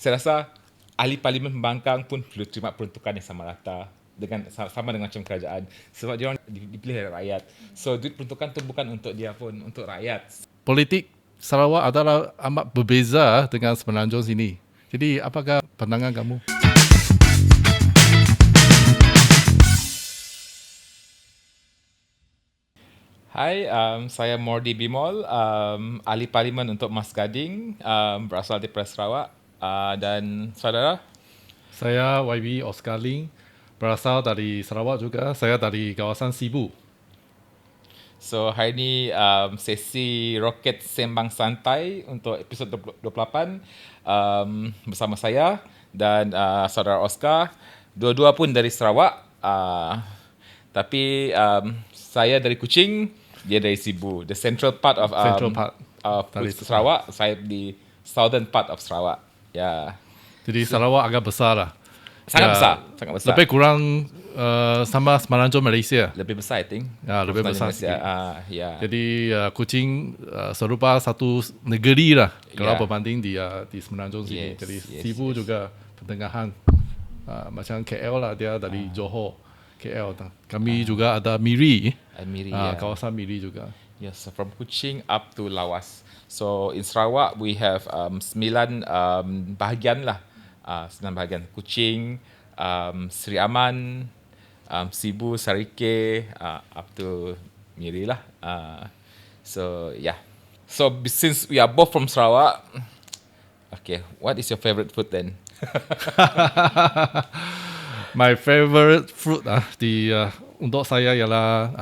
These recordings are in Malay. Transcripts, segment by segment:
saya rasa ahli parlimen pembangkang pun perlu terima peruntukan yang sama rata sama dengan macam kerajaan, sebab dia orang dipilih oleh rakyat. So duit peruntukan tu bukan untuk dia pun, untuk rakyat. Politik Sarawak adalah amat berbeza dengan Semenanjung sini. Jadi apakah pandangan kamu? Hai, saya Mordi Bimol, ahli parlimen untuk Mas Gading, berasal daripada Sarawak. Dan saudara? Saya YB Oscar Ling, berasal dari Sarawak juga. Saya dari kawasan Sibu. So hari ini sesi Roket Sembang Santai untuk episod 28 bersama saya dan saudara Oscar. Dua-dua pun dari Sarawak, tapi saya dari Kuching, dia dari Sibu. The central part of Central part dari Sarawak, saya di southern part of Sarawak. Ya. Jadi Sarawak agak besar lah. Sangat besar. Lebih kurang sama Semenanjung Malaysia. Lebih besar, I think. Ya, lebih besar sikit. Ya. Jadi Kuching serupa satu negeri lah kalau Ya. berbanding di Semenanjung sini. Yes, Jadi yes, Sibu yes. juga pertengahan. Macam KL lah, dia dari Johor, KL. Kami juga ada Miri, Miri, kawasan Miri juga. Yes, from Kuching up to Lawas. So in Sarawak we have 9 bahagian lah. 9 bahagian. Kuching, Seri Aman, Sibu, Sarike, up to Miri lah. So yeah. So since we are both from Sarawak, okay, what is your favorite food then? My favorite fruit untuk saya ialah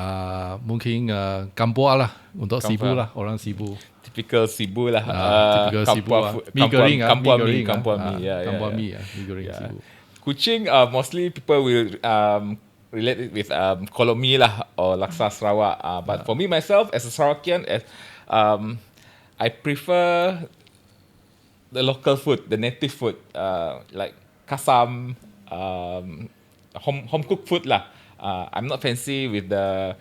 mungkin kampua lah, untuk Kampua. Sibu lah, orang Sibu. Typical Sibu lah. Typical Sibu lah. Mi goreng, Kampua mi mi, goreng, kampua mi. kampua mi, mi goreng Yeah. Sibu. Kuching, mostly people will relate it with kolomi lah or laksa Sarawak. But for me myself, as a Sarawakian, I prefer the local food, the native food, like kasam, home cooked food lah. I'm not fancy with the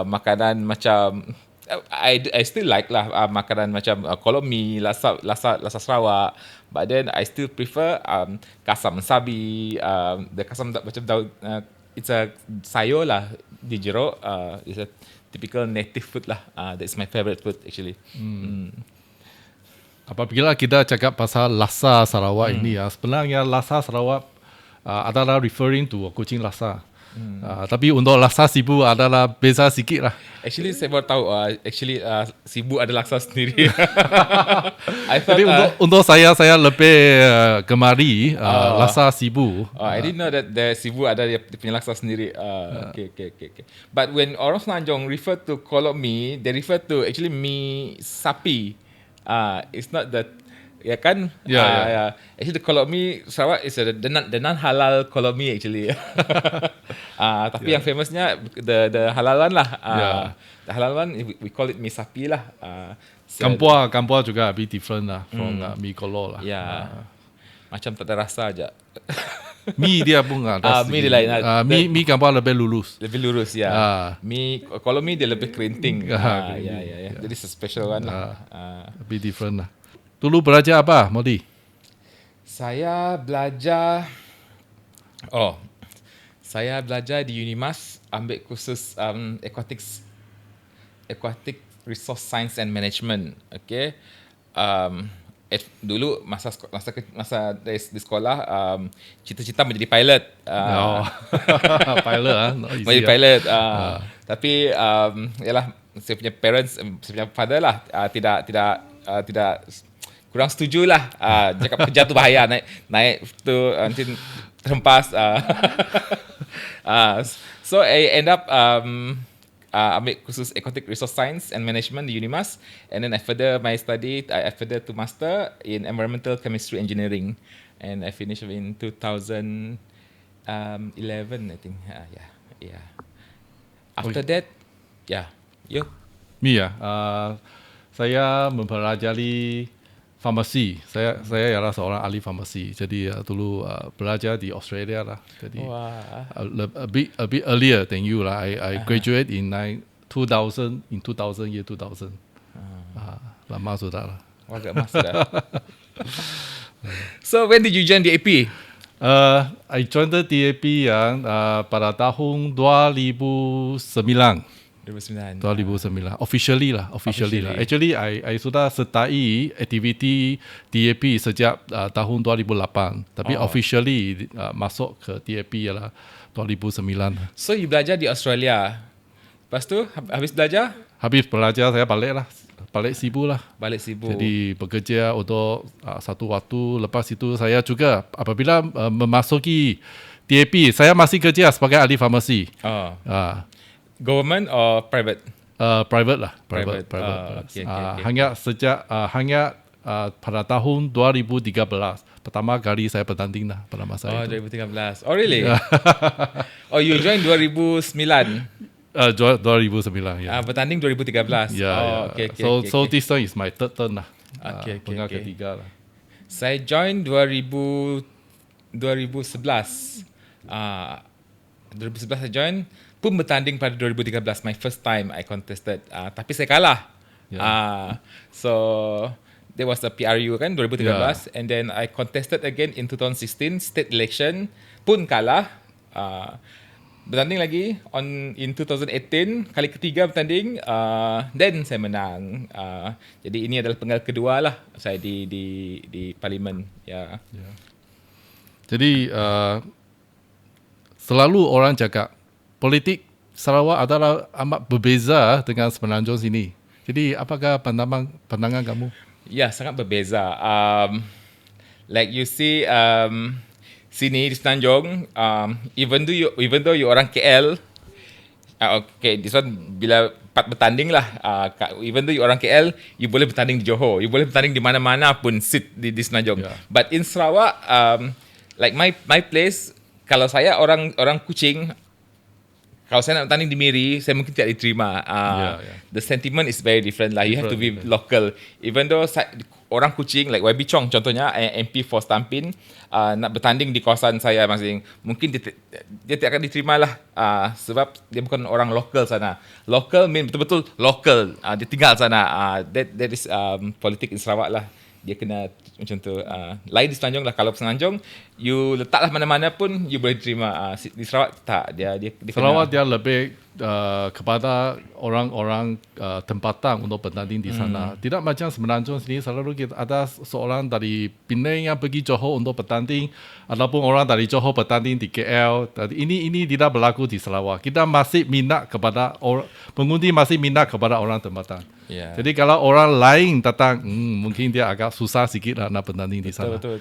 makanan macam I still like lah makanan macam kolomi, lasa Sarawak, but then I still prefer kasam sabi, the kasam macam daun, it's a sayur lah di jeruk, it's a typical native food lah. That's my favorite food actually. Apabila kita cakap pasal lasa Sarawak ini sebenarnya lasa Sarawak adalah referring to Kuching lasa. Tapi untuk lasa Sibu adalah beza sikit lah. Actually saya baru tahu Sibu ada laksa sendiri. I thought, Jadi untuk saya lebih gemari lasa Sibu. I didn't know that the Sibu ada dia punya laksa sendiri. Okay. But when orang Semenanjung refer to kolok mi, they refer to actually mi sapi. It's not the kan? Yeah. Actually the kolok mi Sarawak is the non halal kolok mi actually. Tapi yang famousnya the halal one lah. The halal one we call it mi sapi lah. Kampua juga a bit different lah from mi kolok lah. Macam tak ada rasa aja. Mi dia pun ada. Mi dia lain. Mi kampua lebih lurus. Lebih lurus ya. Kalau mi dia lebih kerinting. Ya. Jadi special one lah. A bit different lah. Dulu belajar apa, Modi? Saya belajar di Unimas, ambil kursus Aquatic Resource Science and Management. Okay. Dulu masa di sekolah cita-cita menjadi pilot. Pilot menjadi pilot. Tapi yalah, saya punya parents, saya punya father lah tidak kurang setuju lah. Cakap kerja tu bahaya, naik tu nanti terhempas. So I end up ambil kursus Aquatic Resource Science and Management di Unimas, and then I further my study. I further to master in Environmental Chemistry Engineering, and I finished in 2011, I think. Yeah. After that, you. Mi saya mempelajari farmasi. Saya ialah seorang ahli farmasi. Jadi dulu belajar di Australia lah. Jadi a bit earlier than you lah. I graduate in 2000 year 2000. Lama sudah lah. Agak mas dah. So when did you join DAP? I joined the DAP yang pada tahun 2009. 2009 officially lah. Actually I sudah sertai aktiviti DAP sejak tahun 2008 tapi officially masuk ke DAP ialah 2009. So you belajar di Australia. Lepas tu habis belajar saya balik Sibu lah. Balik Sibu. Jadi bekerja untuk satu waktu. Lepas itu saya juga apabila memasuki DAP saya masih kerja sebagai ahli farmasi. Government or private? Private lah. Private. Okay. Hanya pada tahun 2013 pertama kali saya bertanding lah pada masa itu. 2013. Oh really? Oh you join 2009? 2009 ya. Bertanding 2013. Okay. So this time is my third turn lah. Penggal ketiga lah. Saya join 2011. 2011 saya join pun bertanding pada 2013. My first time I contested. Tapi saya kalah. So there was a PRU kan 2013 and then I contested again in 2016 state election pun kalah. Bertanding lagi in 2018 kali ketiga bertanding then saya menang. Jadi ini adalah penggal kedua lah saya di parlimen Jadi selalu orang cakap politik Sarawak adalah amat berbeza dengan Semenanjung sini. Jadi apakah pandangan kamu? Ya, sangat berbeza. Like you see sini di Semenanjung, even though you orang KL, okay, this one bila bertanding lah, even though you orang KL, you boleh bertanding di Johor, you boleh bertanding di mana-mana pun sit di Semenanjung. But in Sarawak, like my place, kalau saya orang Kuching, kalau saya nak bertanding di Miri, saya mungkin tidak diterima. The sentiment is very different lah. You have to be local. Even though orang Kuching, like YB Chong contohnya, MP for Stampin, nak bertanding di kawasan saya masing, mungkin dia tidak akan diterima lah. Sebab dia bukan orang lokal sana. Local mean betul-betul local. Dia tinggal sana. That is politik in Sarawak lah. Dia kena macam tu. Lain di Semenanjung lah. Kalau Semenanjung, you letaklah mana-mana pun, you boleh terima. Di Sarawak tak. Dia Sarawak dia lebih kepada orang-orang tempatan untuk bertanding di sana. Tidak macam Semenanjung sini, selalu kita ada seorang dari Penang yang pergi Johor untuk bertanding, ataupun orang dari Johor bertanding di KL. Ini tidak berlaku di Sarawak. Kita masih minat kepada pengundi masih minat kepada orang tempatan. Jadi kalau orang lain datang, mungkin dia agak susah sikit lah nak bertanding di sana. Betul.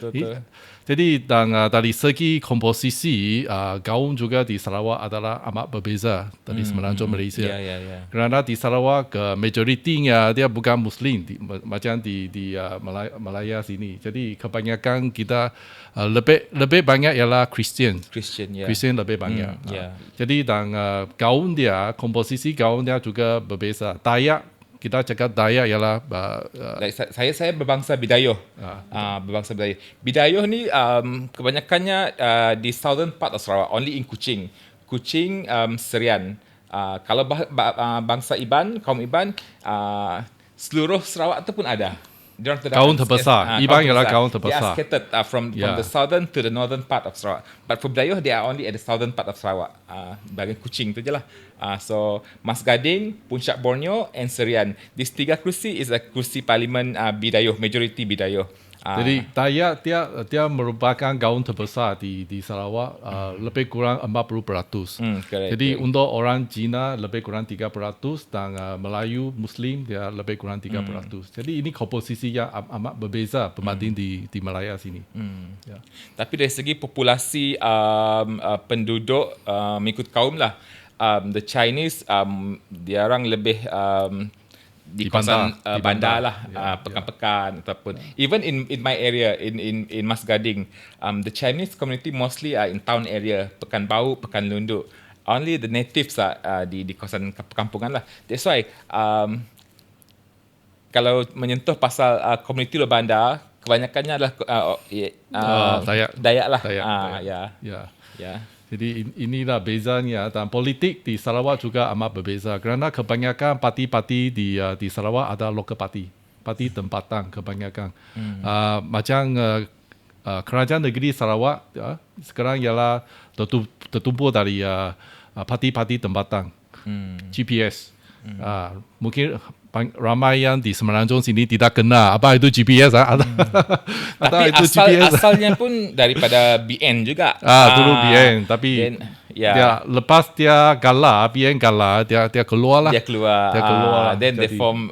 Jadi dari segi komposisi, gaun juga di Sarawak adalah amat berbeza dari Semenanjung Malaysia. Kerana di Sarawak majoritinya dia bukan Muslim macam di Malaya sini. Jadi kebanyakan kita lebih banyak ialah Christian lebih banyak. Jadi gaun dia, komposisi gaun dia juga berbeza. Dayak, kita cakap Dayak ialah saya berbangsa Bidayuh. Berbangsa Bidayuh. Bidayuh ni kebanyakannya di southern part of Sarawak, only in Kuching, Serian. Kalau bangsa Iban, kaum Iban, seluruh Sarawak tu pun ada. Kaum terbesar. Iban ialah kaum terbesar. They are scattered from the southern to the northern part of Sarawak. But for Bidayuh, they are only at the southern part of Sarawak. Bahagian Kuching tu je lah. So Mas Gading, Puncak Borneo and Serian. These tiga kursi is a kursi parlimen Bidayuh, majority Bidayuh. Jadi Dayak dia merupakan gaun terbesar di Sarawak, lebih kurang 40%. Jadi untuk orang Cina lebih kurang 3% dan Melayu Muslim dia lebih kurang 3%. Jadi ini komposisi yang amat berbeza berbanding di Malaya sini. Tapi dari segi populasi penduduk mengikut kaum lah, the Chinese dia orang lebih di kawasan bandar lah, pekan-pekan ataupun even in my area in Mas Gading, the Chinese community mostly are in town area, Pekanbaru, Pekan Lunduk. Only the natives are di kawasan perkampungan lah. That's why kalau menyentuh pasal community luar bandar, kebanyakannya adalah Dayak lah. Jadi inilah bezanya, dan politik di Sarawak juga amat berbeza kerana kebanyakan parti-parti di Sarawak ada local parti tempatan kebanyakan. Macam kerajaan negeri Sarawak sekarang ialah tertumpul dari parti-parti tempatan, GPS. Mungkin ramai yang di Semenanjung sini tidak kenal apa itu GPS. Tapi itu asalnya pun daripada BN juga. Dulu BN, tapi dia lepas dia kalah, BN kalah, dia keluar lah. Dia keluar. Then they form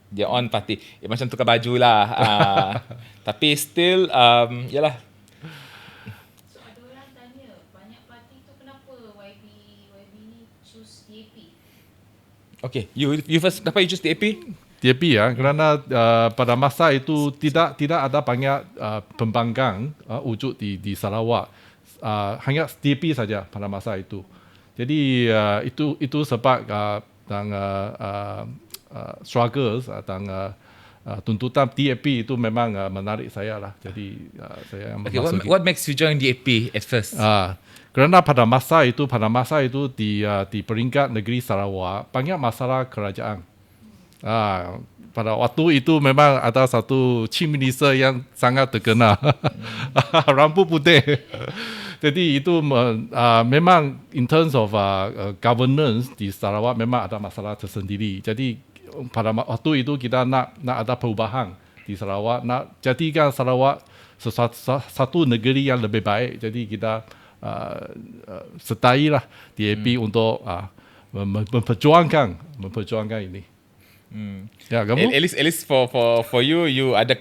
their own party. Macam tukar baju lah. Tapi still, yalah. So ada orang tanya, banyak parti tu kenapa YB ni choose DAP? Okay, you first. Kenapa you choose DAP? DAP kerana pada masa itu tidak ada banyak pembangkang wujud di Sarawak. Hanya DAP saja pada masa itu. Jadi itu sebab struggles dan tuntutan DAP itu memang menarik saya lah. Jadi saya okay, what makes you join DAP at first? Kerana pada masa itu di peringkat negeri Sarawak banyak masalah kerajaan. Pada waktu itu memang ada satu chief minister yang sangat terkenal, rambut putih. Jadi itu memang in terms of governance di Sarawak memang ada masalah tersendiri. Jadi pada waktu itu kita nak ada perubahan di Sarawak, nak jadikan Sarawak satu negeri yang lebih baik. Jadi kita sertai lah DAP untuk memperjuangkan ini. Ya, kamu? At least for you ada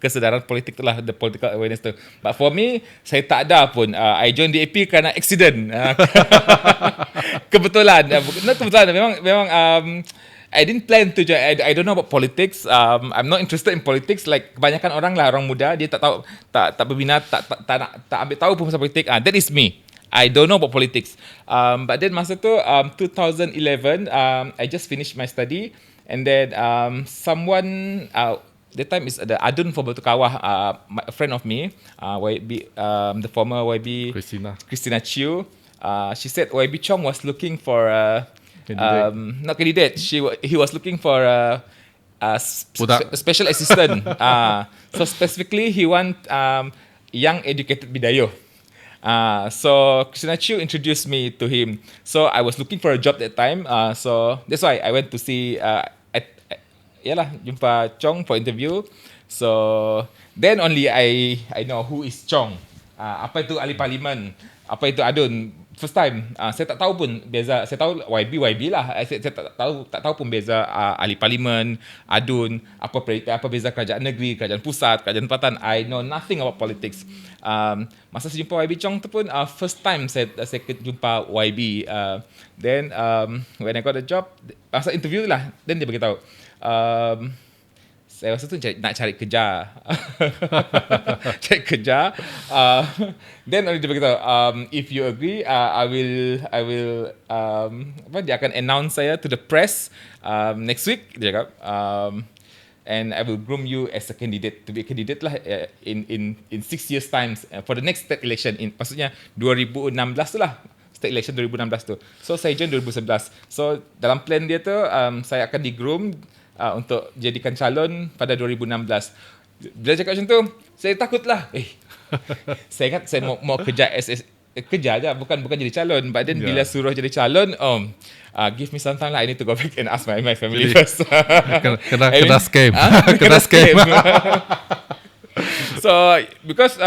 kesedaran politik tu lah, the political awareness tu. But for me, saya tak ada pun. I join DAP kerana accident. Kebetulan memang I didn't plan to join. I don't know about politics. I'm not interested in politics. Like kebanyakan orang muda, dia tak tahu, tak berminat, tak ambil tahu pun pasal politik. That is me. I don't know about politics. But then masa tu 2011, I just finished my study, and then someone that time is the Adun for Batu Kawah, a friend of me, YB, the former YB Christina Chiu. She said YB Chong was looking for not candidate. He was looking for a special assistant. So specifically, he want young educated Bidayo. So Christina Chiu introduced me to him. So I was looking for a job that time. So that's why I went to see jumpa Chong for interview. So then only I know who is Chong. Apa itu ahli parlimen? Apa itu Adun? First time, saya tak tahu pun beza. Saya tahu YB lah. Saya tak tahu pun beza ahli parlimen, Adun, apa beza kerajaan negeri, kerajaan pusat, kerajaan tempatan. I know nothing about politics. Masa saya jumpa YB Chong tu pun first time saya jumpa YB. Then when I got the job, masa interview lah, then dia beritahu. Saya rasa tu nak cari kerja. Cari kerja. Then dia beritahu, if you agree, I will dia akan announce saya to the press next week, dia cakap. And I will groom you as a candidate, to be a candidate lah in 6 years times for the next state election. Maksudnya 2016 tu lah. State election 2016 tu. So saya join 2011. So dalam plan dia tu, saya akan di-groom untuk jadikan calon pada 2016. Bila cakap macam tu, saya takutlah. Saya ingat saya mau kerja kerja aja, bukan jadi calon. But then bila suruh jadi calon, give me some time lah. I need to go back and ask my family first. Kena scam. Kena scam. So because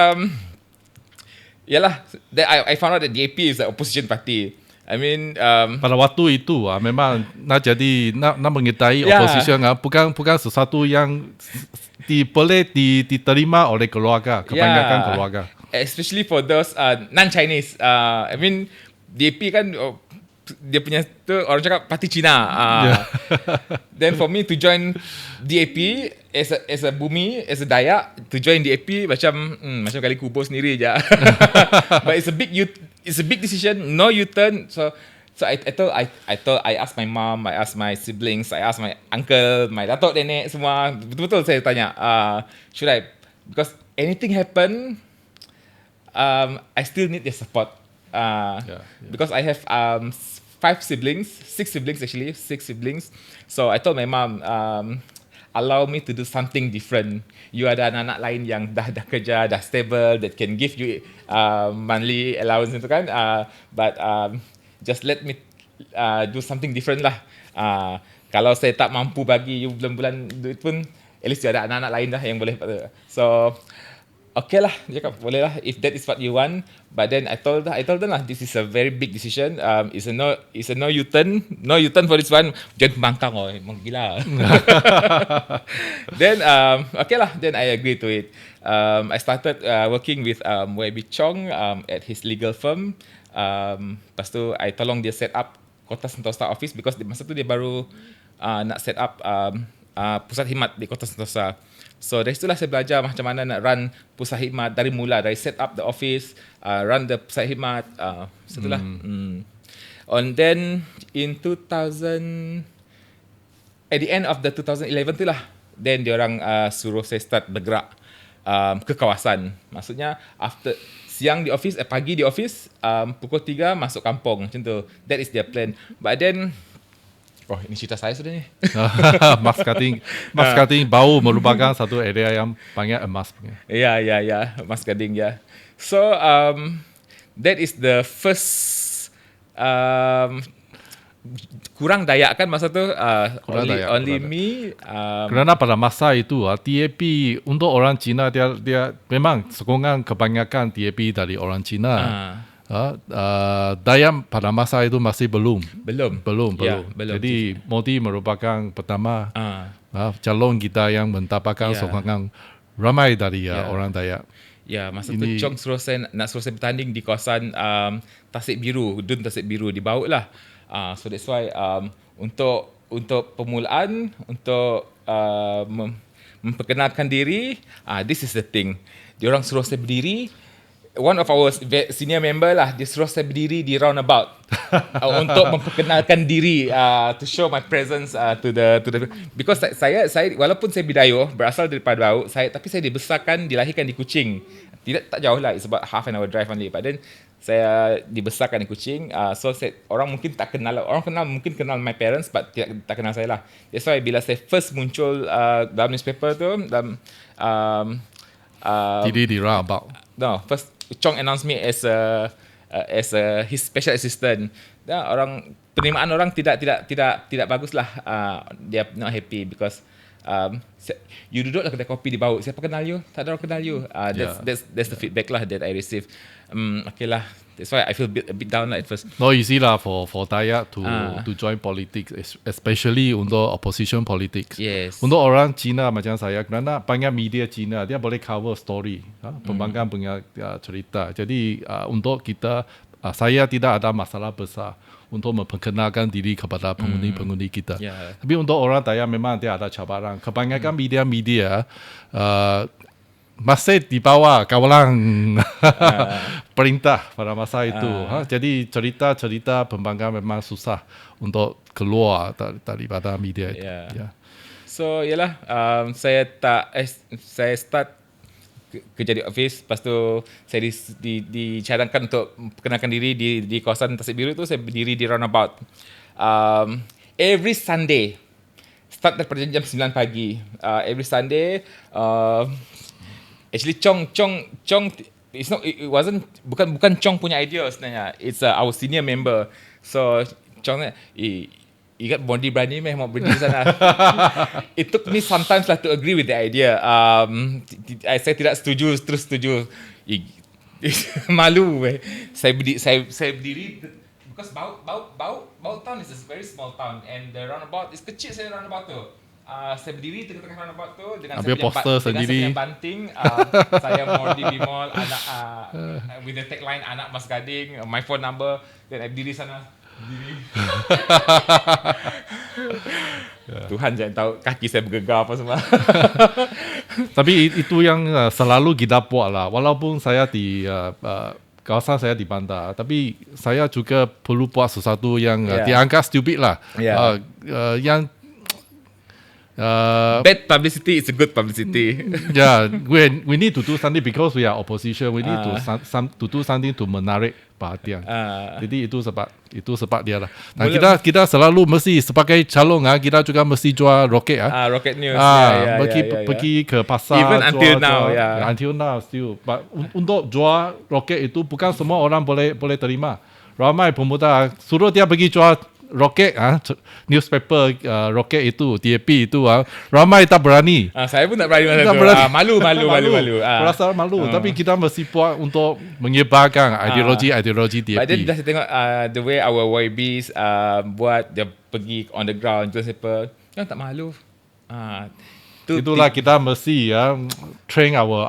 yalah, I found out that DAP is the opposition party. I mean, pada waktu itu memang nak mengetahui opposition bukan sesuatu yang boleh diterima oleh keluarga, kebanyakan keluarga. Especially for those non-Chinese. I mean, DAP kan dia punya tu orang cakap parti Cina. Then for me to join DAP as a Bumi, as a Dayak, to join DAP macam kali kubur sendiri je. But it's a big decision, no U-turn. So I asked my mom, I asked my siblings, I asked my uncle, my datuk, nenek, semua. Betul-betul saya tanya, should I? Because anything happen, I still need their support. Because I have 6 siblings. So I told my mom, allow me to do something different. You ada anak-anak lain yang dah kerja, dah stable, that can give you monthly allowance itu kan. But just let me do something different lah. Kalau saya tak mampu bagi you bulan-bulan duit pun, at least you ada anak-anak lain lah yang boleh. So okay lah, dia cakap boleh lah if that is what you want. But then I told them lah, this is a very big decision. It's a no U-turn for this one. Jangan pembangkang emang gila. Then okay lah, then I agree to it. I started working with YB Chong at his legal firm. Lepas tu I tolong dia set up Kota Sentosa office because masa tu dia baru nak set up pusat khidmat di Kota Sentosa. So dari situlah saya belajar macam mana nak run pusat khidmat dari mula, dari set up the office, run the pusat khidmat, setelah. And then in 2000, at the end of the 2011 tu lah, then diorang suruh saya start bergerak ke kawasan. Maksudnya after siang di office, pagi di office, pukul 3 masuk kampung macam tu. That is their plan. But then ini cerita saya sudah ni. Mas Gading bau merupakan satu area yang banyak emas punya. Ya, Mas Gading ya. So that is the first kurang Dayak kan masa tu. Only me. Kerana pada masa itu TAP untuk orang Cina dia memang sokongan kebanyakan TAP dari orang Cina. Dayak pada masa itu masih belum. Ya, belum. Jadi Modi merupakan pertama calon kita yang mendapatkan sokongan ramai dari orang Dayak. Ya, masa tu Chong suruh saya bertanding di kawasan Tasik Biru, Dun Tasik Biru di Baut lah. So that's why untuk permulaan, untuk memperkenalkan diri, this is the thing. Diorang suruh saya berdiri. One of our senior member lah, dia suruh saya berdiri di roundabout untuk memperkenalkan diri, to show my presence to the because saya walaupun saya Bidayuh, berasal daripada Baut, tapi saya dibesarkan, dilahirkan di Kuching. Tak jauh lah, it's about half an hour drive only. But then saya dibesarkan di Kuching, so orang mungkin tak kenal, mungkin kenal my parents, but tak kenal saya lah. That's why bila saya first muncul dalam newspaper tu, dalam diri di roundabout. No, first Chong announced me as his special assistant. Penerimaan orang tidak bagus lah. Dia not happy because you duduk lah kedai kopi di Baut. Siapa kenal you? Tak ada orang kenal you. That's the feedback lah that I receive. Okay lah. That's why I feel a bit down lah at first. No easy lah for Dayak to join politics, especially untuk opposition politics. Yes. Untuk orang Cina macam saya, kerana banyak media Cina dia boleh cover story, pembangkang punya cerita. Jadi untuk kita, saya tidak ada masalah besar untuk memperkenalkan diri kepada pengundi-pengundi kita. Tapi untuk orang Dayak memang dia ada cabaran. Kebanyakan media-media masih di bawah kawalan perintah pada masa itu. Jadi cerita-cerita pembangkang memang susah untuk keluar daripada media itu. So yalah, saya start kerja di office. Lepas tu saya dicadangkan untuk perkenalkan diri di kawasan Tasik Biru tu. Saya berdiri di roundabout every Sunday, start daripada jam 9 pagi. Every Sunday. Actually Chong bukan Chong punya idea sebenarnya. It's our senior member. So Chong ingat Bondi berani mau berdiri sana. It took me sometimes lah to agree with the idea. Saya tidak setuju, terus setuju. Malu. Saya berdiri because Baut town is a very small town and the roundabout is kecil saya roundabout tu. Saya berdiri tengah-tengah roundabout tu dengan saya punya banting, saya Mordi Bimol, anak with the tagline anak Mas Gading, my phone number, dan saya berdiri sana. Tuhan jangan tahu kaki saya bergegar apa semua. Tapi itu yang selalu kita buat lah. Walaupun saya di kawasan saya di bandar, tapi saya juga perlu buat sesuatu yang dianggap stupid lah. Bad publicity is a good publicity. Yeah, we need to do something because we are opposition. We need to do something to menarik perhatian. Jadi itu sebab dia lah. Dan kita selalu mesti sebagai calon kita juga mesti jual roket Rocket news. Pergi ke pasar. Even until now, until now still. But untuk jual roket itu bukan semua orang boleh terima. Ramai pemuda suruh dia pergi jual roket newspaper roket itu TAP itu ramai tak berani. Saya pun tak berani masa tu. Malu. Rasa malu. Tapi kita mesti buat untuk menyebarkan ideologi TAP. But then dah saya tengok the way our YBs buat dia pergi on the ground newspaper, kan tak malu. Itulah kita mesti train our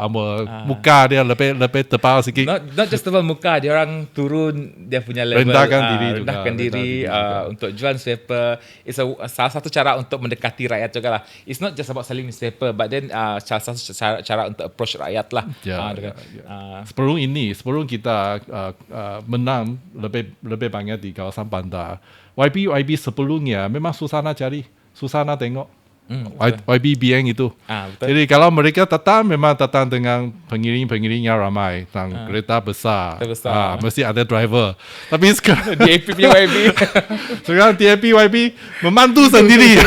muka dia lebih tebal sikit. Not just tebal muka, dia orang turun dia punya level, rendahkan diri untuk jual newspaper. It's salah satu cara untuk mendekati rakyat juga lah. It's not just about selling newspaper, but then salah satu cara untuk approach rakyat lah. Sebelum kita menang lebih banyak di kawasan bandar, YB sebelumnya memang susah nak cari, susah nak tengok. YBBN itu. Betul. Jadi kalau mereka memang datang dengan pengiring yang ramai dan kereta besar. Mesti ada driver. Tapi sekarang DAP YB. Sekarang DAP YB memandu sendiri.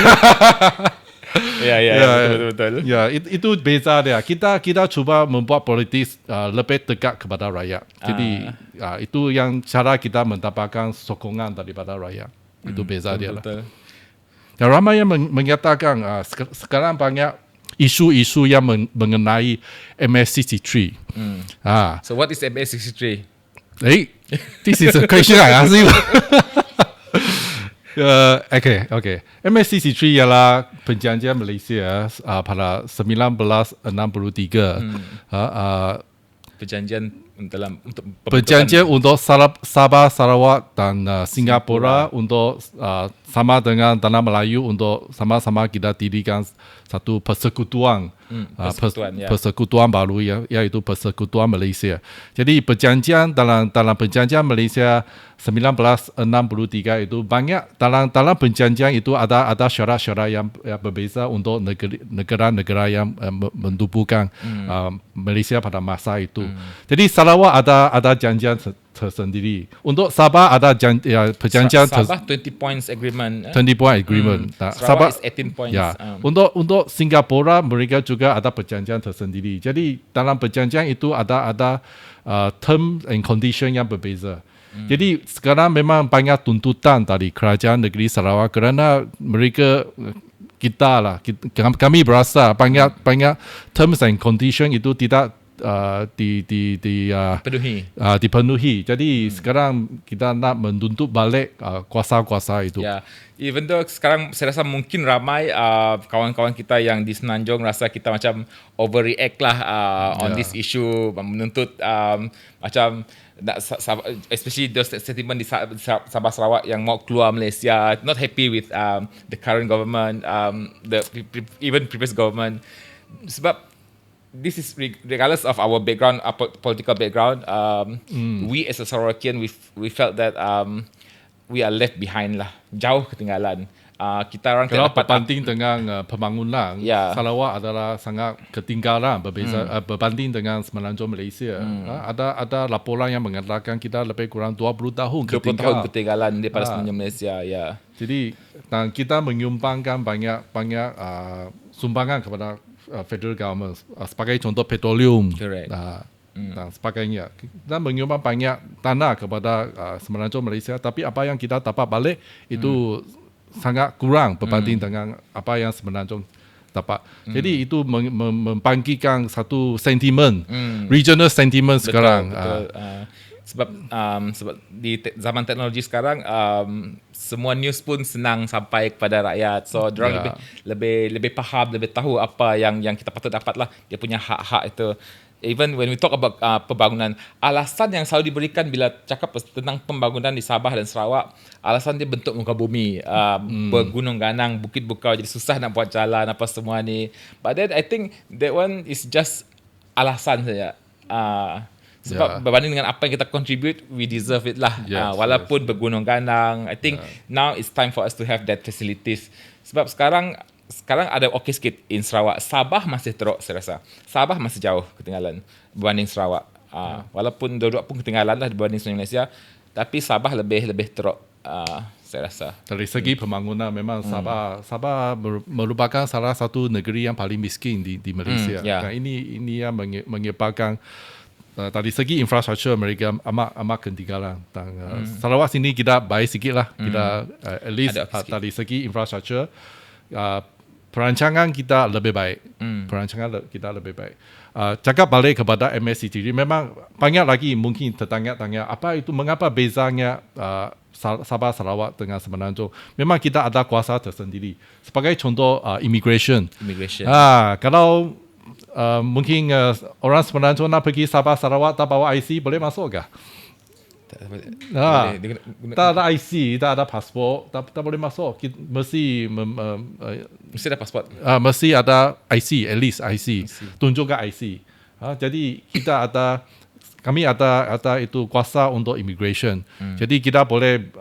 Betul. Ya, itu beza dia. Kita cuba membuat politik lebih dekat kepada rakyat. Jadi itu yang cara kita mendapatkan sokongan daripada rakyat. Itu beza dia lah. Dan ramai yang menyatakan sekarang banyak isu-isu yang mengenai MS-63. So what is MS-63? This is a question I ask you. Okay. MS-63 ialah perjanjian Malaysia pada 1963. Perjanjian untuk Sabah, Sarawak dan Singapura untuk sama dengan Tanah Melayu untuk sama-sama kita dirikan satu persekutuan persekutuan baru iaitu Persekutuan Malaysia. Jadi dalam perjanjian Malaysia 1963 itu banyak dalam perjanjian itu ada syarat-syarat yang berbeza untuk negara-negara yang mentubuhkan Malaysia pada masa itu. Jadi Sarawak ada janjian tersendiri. Untuk Sabah ada perjanjian Sabah 20 points agreement. 20 point agreement. Sabah is 18 points. Untuk Singapura mereka juga ada perjanjian tersendiri. Jadi dalam perjanjian itu ada term and condition yang berbeza. Jadi sekarang memang banyak tuntutan dari kerajaan negeri Sarawak kerana mereka kami berasa banyak terms and condition itu tidak dipenuhi. Jadi sekarang kita nak menuntut balik kuasa-kuasa itu. Even though sekarang saya rasa mungkin ramai kawan-kawan kita yang di Semenanjung rasa kita macam overreact lah on this issue, menuntut macam especially those sentiment di Sabah Sarawak yang mau keluar Malaysia, not happy with the current government, even previous government. Sebab this is regardless of our background, our political background, we as a Sarawakian, we felt that we are left behind lah, jauh ketinggalan. Kita orang kalau berbanding dengan pembangunan, Sarawak adalah sangat ketinggalan berbanding dengan Semenanjung Malaysia. Ada laporan yang mengatakan kita lebih kurang 20 tahun ketinggalan daripada Semenanjung Malaysia. Jadi dan kita menyumbangkan banyak sumbangan kepada federal government sebagai contoh petroleum dan sebagainya. Kita menyumbang banyak tanah kepada Semenanjung Malaysia, tapi apa yang kita dapat balik itu sangat kurang berbanding dengan apa yang Semenanjung dapat. Jadi itu membangkitkan satu sentimen, regional sentiment sekarang. Sebab di zaman teknologi sekarang semua news pun senang sampai kepada rakyat. So diorang lebih faham, lebih tahu apa yang kita patut dapat lah. Dia punya hak-hak itu. Even when we talk about pembangunan, alasan yang selalu diberikan bila cakap tentang pembangunan di Sabah dan Sarawak, alasan dia bentuk muka bumi, bergunung ganang, bukit bukau, jadi susah nak buat jalan apa semua ni. But then I think that one is just alasan saja. Sebab berbanding dengan apa yang kita contribute, we deserve it lah. Walaupun bergunung ganang, I think now it's time for us to have that facilities. Sebab sekarang sekarang ada okey sikit in Sarawak. Sabah masih teruk saya rasa. Sabah masih jauh ketinggalan berbanding Sarawak. Walaupun dua-dua pun ketinggalan lah berbanding Malaysia, tapi Sabah lebih teruk saya rasa. Dari segi pembangunan memang Sabah merupakan salah satu negeri yang paling miskin di Malaysia. Ini yang menyebabkan dari segi infrastruktur mereka amat ketinggalan. Sarawak sini kita baik sikit lah. Kita at least dari segi infrastruktur perancangan kita lebih baik. Perancangan kita lebih baik. Cakap balik kepada MSCGD, memang banyak lagi mungkin tertanya-tanya apa itu, mengapa bezanya Sabah Sarawak dengan Semenanjung. Memang kita ada kuasa tersendiri. Sebagai contoh immigration. Kalau mungkin orang Semenanjung nak pergi Sabah Sarawak tak bawa IC boleh masuk kah? Tak ada IC, tak ada pasport, tak boleh masuk. Mesti ada pasport. Mesti ada IC, at least IC. Tunjukkan IC. Jadi kami ada itu kuasa untuk immigration. Jadi kita boleh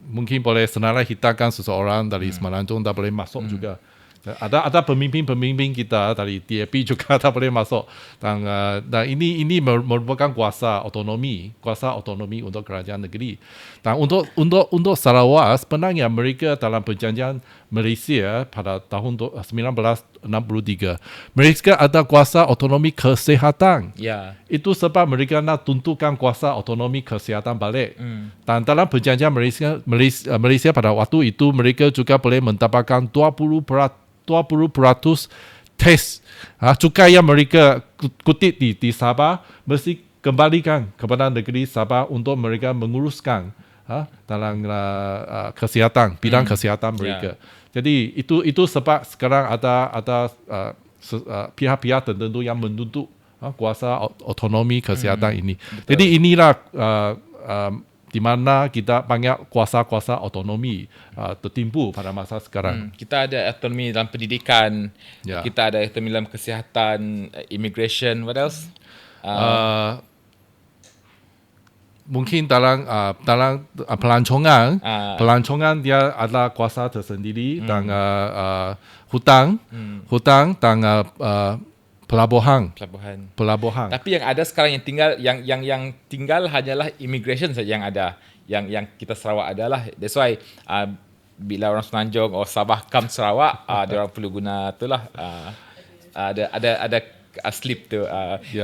mungkin boleh senara hitamkan seseorang dari Semenanjung tak boleh masuk juga. Ada pemimpin kita dari TAP juga tak boleh masuk. Dan ini merupakan kuasa otonomi untuk kerajaan negeri. Dan untuk Sarawak sebenarnya mereka dalam perjanjian Malaysia pada tahun 1963 mereka ada kuasa otonomi kesihatan. Itu sebab mereka nak tuntukkan kuasa otonomi kesihatan balik. Dan dalam perjanjian Malaysia pada waktu itu mereka juga boleh mendapatkan 20% teks cukai yang mereka kutip di Sabah mesti kembalikan kepada negeri Sabah untuk mereka menguruskan dalam kesihatan, bidang kesihatan mereka. Jadi itu sebab sekarang ada pihak-pihak tertentu yang menuntut kuasa otonomi kesihatan ini. Betul. Jadi inilah di mana kita banyak kuasa-kuasa otonomi tertimbul pada masa sekarang. Kita ada otonomi dalam pendidikan, kita ada otonomi dalam kesihatan, immigration, what else? Mungkin dalam pelancongan dia ada kuasa tersendiri dan hutang dan pelabuhan. Tapi yang ada sekarang yang tinggal hanyalah immigration saja yang ada. Yang kita Sarawak adalah. That's why bila orang Semenanjung atau Sabah come Sarawak, dia orang perlu guna itulah ada slip tu.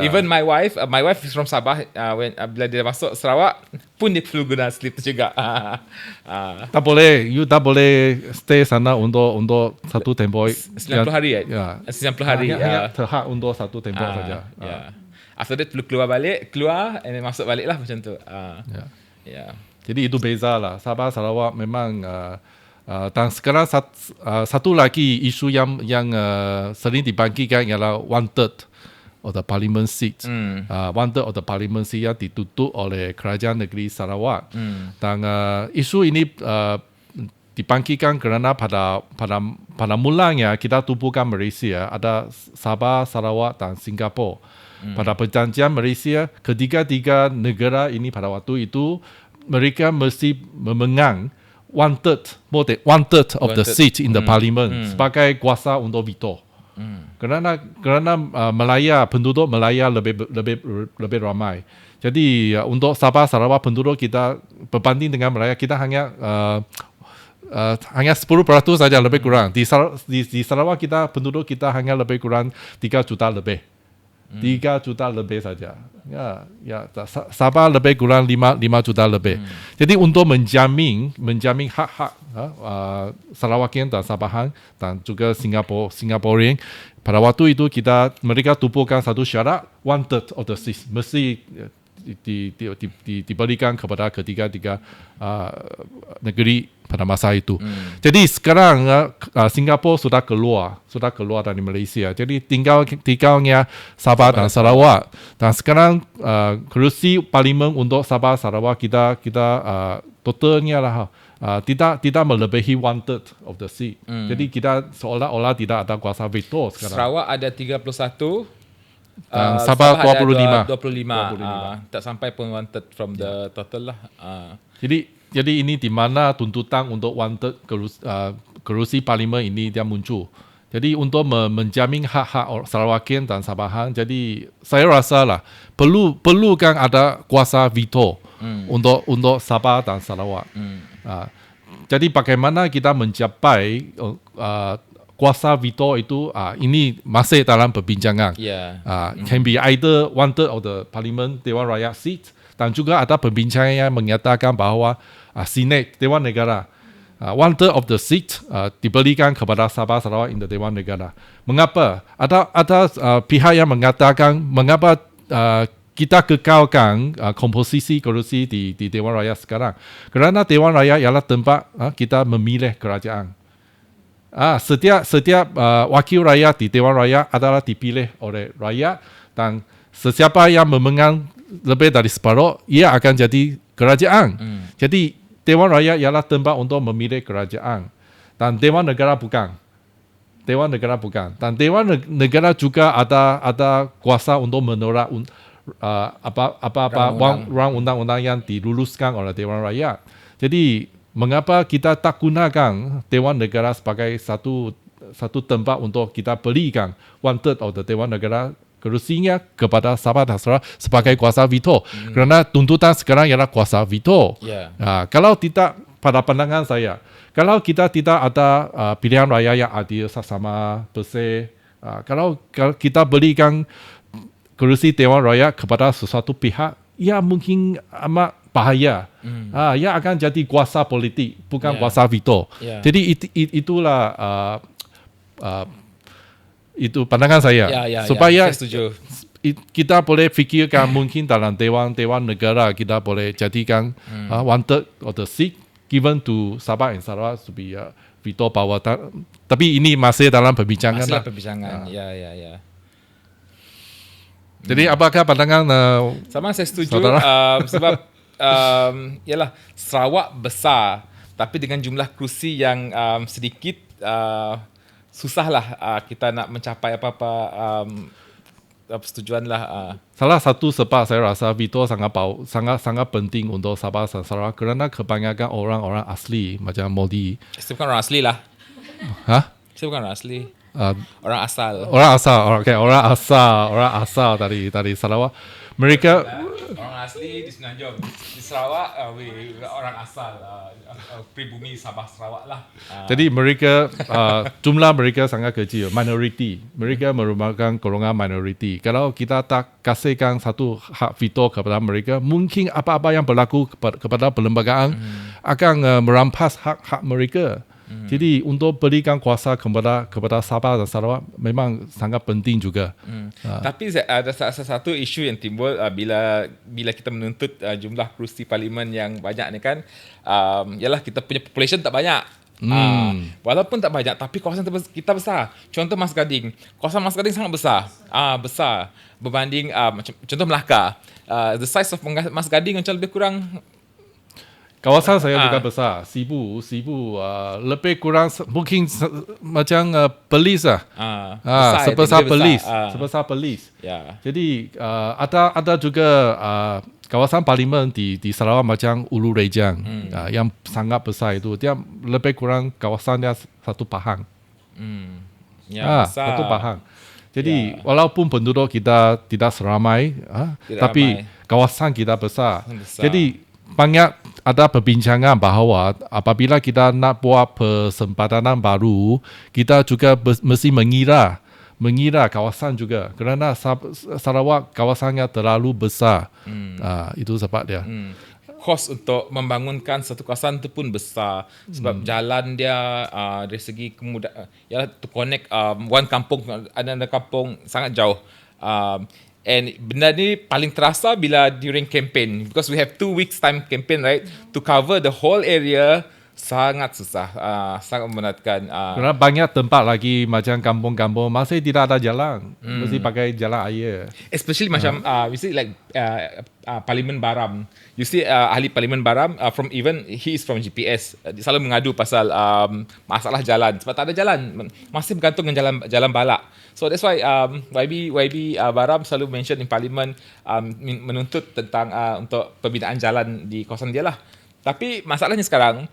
Even my wife is from Sabah. Bila dia masuk Sarawak pun dia perlu guna slip tu juga. Tak boleh stay sana untuk satu tempoh 90 hari 90 hari. Hanya terhad untuk satu tempoh saja. After that perlu keluar and then masuk balik lah macam tu. Jadi itu beza lah. Sabah Sarawak memang dan sekarang satu lagi isu yang sering dibangkitkan ialah 1/3 of the parliament seat. 1/3 of the parliament seat yang ditutup oleh kerajaan negeri Sarawak. Dan isu ini dibangkitkan kerana pada mulanya kita tubuhkan Malaysia ada Sabah, Sarawak dan Singapura. Pada perjanjian Malaysia, ketiga-tiga negara ini pada waktu itu mereka mesti memenang 1/3 of the seat in the parliament sebagai kuasa untuk veto. Kerana penduduk Malaya lebih ramai. Jadi untuk Sabah Sarawak penduduk kita berbanding dengan Malaya kita hanya 10% saja lebih kurang. Di Sarawak kita penduduk kita hanya lebih kurang 3 juta lebih. 3 juta lebih saja. Sabah lebih kurang 5 juta lebih. Jadi untuk menjamin hak-hak Sarawakian dan Sabahan dan juga Singaporean, pada waktu itu mereka tubuhkan satu syarat 1/3 of the seats mesti diberikan kepada ketiga-tiga negeri pada masa itu. Jadi sekarang Singapura sudah keluar dari Malaysia. Jadi tinggalnya Sabah dan Sarawak. Dan sekarang kerusi parlimen untuk Sabah Sarawak kita totalnya lah tidak melebihi 1/3 of the seat. Jadi kita seolah-olah tidak ada kuasa veto sekarang. Sarawak ada 31. Sabah 25. Tak sampai pun 1/3 from the total lah. Jadi ini di mana tuntutan untuk 1/3 kerusi parlimen ini dia muncul. Jadi untuk menjamin hak-hak Sarawakian dan Sabahan, jadi saya rasa lah perlukan ada kuasa veto untuk Sabah dan Sarawak. Jadi bagaimana kita mencapai kuasa veto itu ini masih dalam perbincangan. Can be either 1/3 of the parliament Dewan Rakyat seat, dan juga ada perbincangan yang menyatakan bahawa Senate Dewan Negara 1/3 of the seat diberikan kepada Sabah Sarawak in the Dewan Negara. Mengapa? Ada pihak yang mengatakan mengapa kita kekalkan komposisi kerusi di Dewan Rakyat sekarang. Kerana Dewan Rakyat ialah tempat kita memilih kerajaan. Setiap wakil rakyat di Dewan Rakyat adalah dipilih oleh rakyat, dan sesiapa yang memenang lebih dari separuh, ia akan jadi kerajaan. Jadi Dewan Rakyat ialah tempat untuk memilih kerajaan, dan Dewan Negara bukan. Dewan Negara bukan. Dan Dewan Negara juga ada kuasa untuk menolak rang undang-undang yang diluluskan oleh Dewan Rakyat. Jadi mengapa kita tak gunakan Dewan Negara sebagai satu tempat untuk kita berikan 1/3 of the Dewan Negara kerusinya kepada Sabah dan Sarawak sebagai kuasa veto. Kerana tuntutan sekarang ialah kuasa veto. Kalau tidak, pada pandangan saya, kalau kita tidak ada pilihan raya yang adil, sama bersih, kalau kita berikan kerusi Dewan Rakyat kepada sesuatu pihak, ia mungkin amat bahaya. Ia akan jadi kuasa politik, bukan kuasa veto. Jadi itulah itu pandangan saya. Supaya kita boleh fikirkan mungkin dalam Dewan Negara kita boleh jadikan 1/3 of the seat given to Sabah and Sarawak to be veto power. Tapi ini masih dalam perbincangan. Ya. Jadi apakah pandangan sama saya setuju sebab ialah Sarawak besar tapi dengan jumlah kerusi yang sedikit, susahlah kita nak mencapai apa-apa persetujuan lah. Salah satu sebab saya rasa veto sangat penting untuk Sabah dan Sarawak kerana kebanyakan orang-orang asli macam Modi. Saya bukan orang asli lah. Saya bukan orang asli. Orang asal. Orang asal dari Sarawak. Mereka orang asli di Semenanjung, di Sarawak orang asal pribumi Sabah Sarawak lah. Jadi mereka jumlah mereka sangat kecil, minoriti. Mereka merupakan golongan minoriti. Kalau kita tak kasihkan satu hak veto kepada mereka, mungkin apa-apa yang berlaku kepada perlembagaan akan merampas hak-hak mereka. Jadi untuk berikan kuasa kepada Sabah dan Sarawak memang sangat penting juga. Tapi ada satu isu yang timbul bila kita menuntut jumlah kerusi parlimen yang banyak ni kan, ialah kita punya population tak banyak. Walaupun tak banyak tapi kawasan kita besar. Contoh Mas Gading, kawasan Mas Gading sangat besar. Besar berbanding contoh Melaka. The size of Mas Gading macam lebih kurang. Kawasan saya juga besar, Sibu lebih kurang mungkin macam Perlis lah. Sebesar Perlis. Jadi ada juga kawasan parlimen di Sarawak macam Ulu Rejang, yang sangat besar itu. Dia lebih kurang kawasan dia satu Pahang. Satu Pahang. Jadi walaupun penduduk kita tidak seramai, tapi kawasan kita besar. Jadi banyak ada perbincangan bahawa apabila kita nak buat persempadanan baru, kita juga mesti mengira kawasan juga. Kerana Sarawak kawasannya terlalu besar. Itu sebab dia. Kos untuk membangunkan satu kawasan itu pun besar. Sebab jalan dia dari segi kemudahan, to connect one kampung another kampung sangat jauh. And benda ni paling terasa bila during campaign, because we have 2 weeks time campaign, right, to cover the whole area. Sangat susah, sangat memberatkan. Kerana banyak tempat lagi macam kampung-kampung masih tidak ada jalan, mesti pakai jalan air. Especially macam you see like Parlimen Baram. You see ahli Parlimen Baram from even he is from GPS. Selalu mengadu pasal masalah jalan sebab tak ada jalan, masih bergantung dengan jalan balak. So that's why YB Baram selalu mention in Parlimen menuntut tentang untuk pembinaan jalan di kawasan dia lah. Tapi masalahnya sekarang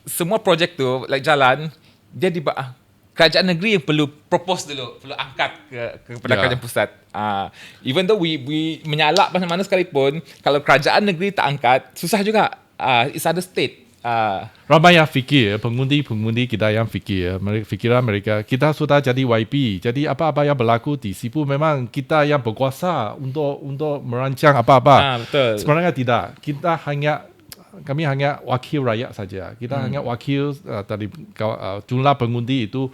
semua projek tu like jalan dia kerajaan negeri yang perlu propose dulu, perlu angkat kepada kerajaan pusat. Even though we menyalak mana-mana sekalipun, kalau kerajaan negeri tak angkat, susah juga. It's other state. Ramai yang fikir, pengundi kita yang fikir, fikiran mereka, kita sudah jadi YB, jadi apa-apa yang berlaku di Sibu memang kita yang berkuasa untuk merancang apa-apa. Betul. Sebenarnya tidak, kami hanya wakil rakyat saja. Kita hanya wakil dari jumlah pengundi itu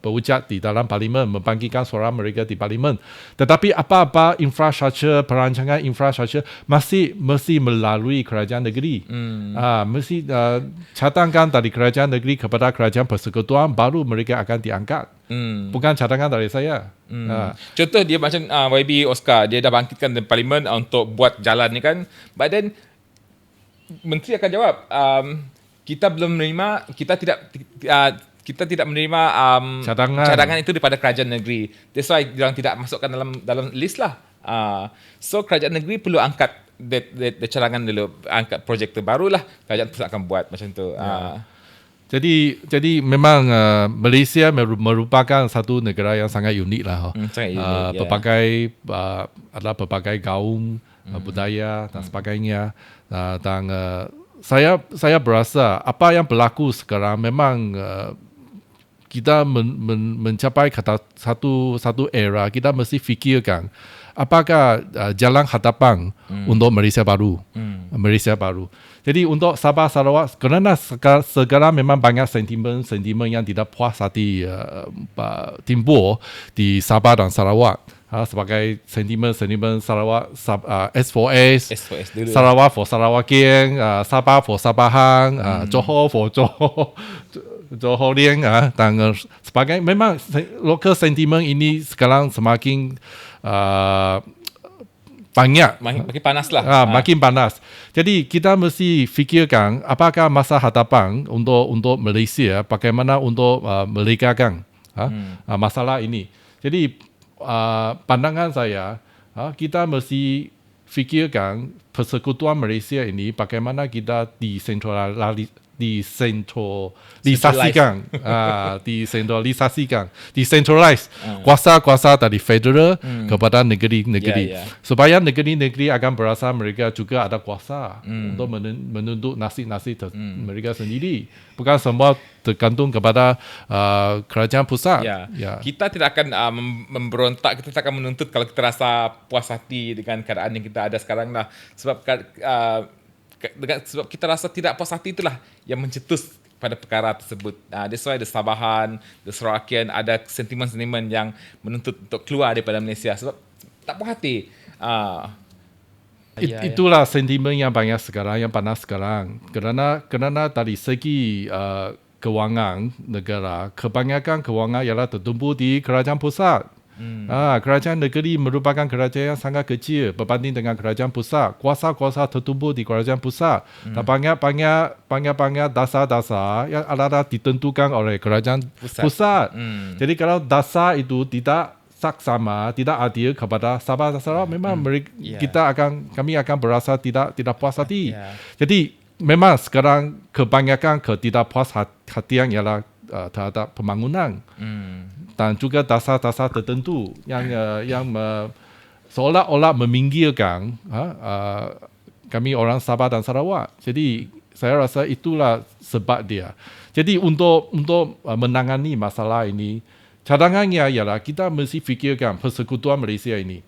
berwujud di dalam parlimen, membangkitkan suara mereka di parlimen. Tetapi apa-apa infrastruktur, perancangan infrastruktur mesti melalui kerajaan negeri. Mesti cadangkan dari kerajaan negeri kepada kerajaan persekutuan, baru mereka akan diangkat. Bukan cadangan dari saya. Contoh dia macam YB Oscar, dia dah bangkitkan di parlimen untuk buat jalan ni kan. But then menteri akan jawab, kita belum menerima, kita tidak menerima cadangan itu daripada kerajaan negeri. That's why diorang tidak masukkan dalam list lah. So kerajaan negeri perlu angkat cadangan dulu, angkat projek tu, barulah kerajaan pusat akan buat macam tu. Jadi memang Malaysia merupakan satu negara yang sangat unik lah. Sangat unik, Ada berbagai gaung, budaya dan sebagainya. Dan saya berasa apa yang berlaku sekarang memang kita mencapai kata satu era, kita mesti fikirkan apakah jalan hadapan untuk Malaysia baru. Jadi untuk Sabah Sarawak, kerana sekarang memang banyak sentimen yang tidak puas hati timbul di Sabah dan Sarawak. Sebagai sentimen Sarawak, S4S dulu. Sarawak for Sarawakian, Sabah for Sabahan, Johor for Johorian, dan sebagainya. Memang local sentiment ini sekarang semakin banyak, makin panas lah. Makin panas. Jadi kita mesti fikirkan apakah masa hadapan untuk Malaysia, bagaimana untuk melegakan masalah ini. Jadi pandangan saya, kita mesti fikirkan persekutuan Malaysia ini bagaimana kita decentralize kuasa-kuasa dari federal kepada negeri-negeri, supaya negeri-negeri akan berasa mereka juga ada kuasa untuk menuntut nasib-nasib mereka sendiri, bukan semua tergantung kepada kerajaan pusat. Kita tidak akan memberontak, kita tidak akan menuntut kalau kita rasa puas hati dengan keadaan yang kita ada sekarang lah. Sebab kita rasa tidak puas hati, itulah yang mencetus pada perkara tersebut. That's why the Sabahan, the Sarawakian ada sentimen-sentimen yang menuntut untuk keluar daripada Malaysia sebab tak puas hati. Itulah sentimen yang banyak sekarang, yang panas sekarang. Kerana dari segi kewangan negara, kebanyakan kewangan ialah tertumpu di kerajaan pusat. Kerajaan negeri merupakan kerajaan yang sangat kecil berbanding dengan kerajaan pusat. Kuasa-kuasa tertumpu di kerajaan pusat. Dan banyak dasar-dasar yang adalah ditentukan oleh kerajaan pusat. Jadi kalau dasar itu tidak saksama, tidak adil kepada Sabah dan Sarawak, memang kami akan berasa tidak puas hati. Jadi memang sekarang kebanyakan ketidakpuashatian ialah terhadap pembangunan dan juga dasar-dasar tertentu yang seolah-olah meminggirkan kami orang Sabah dan Sarawak. Jadi saya rasa itulah sebab dia. Jadi untuk menangani masalah ini, cadangannya ialah kita mesti fikirkan persekutuan Malaysia ini.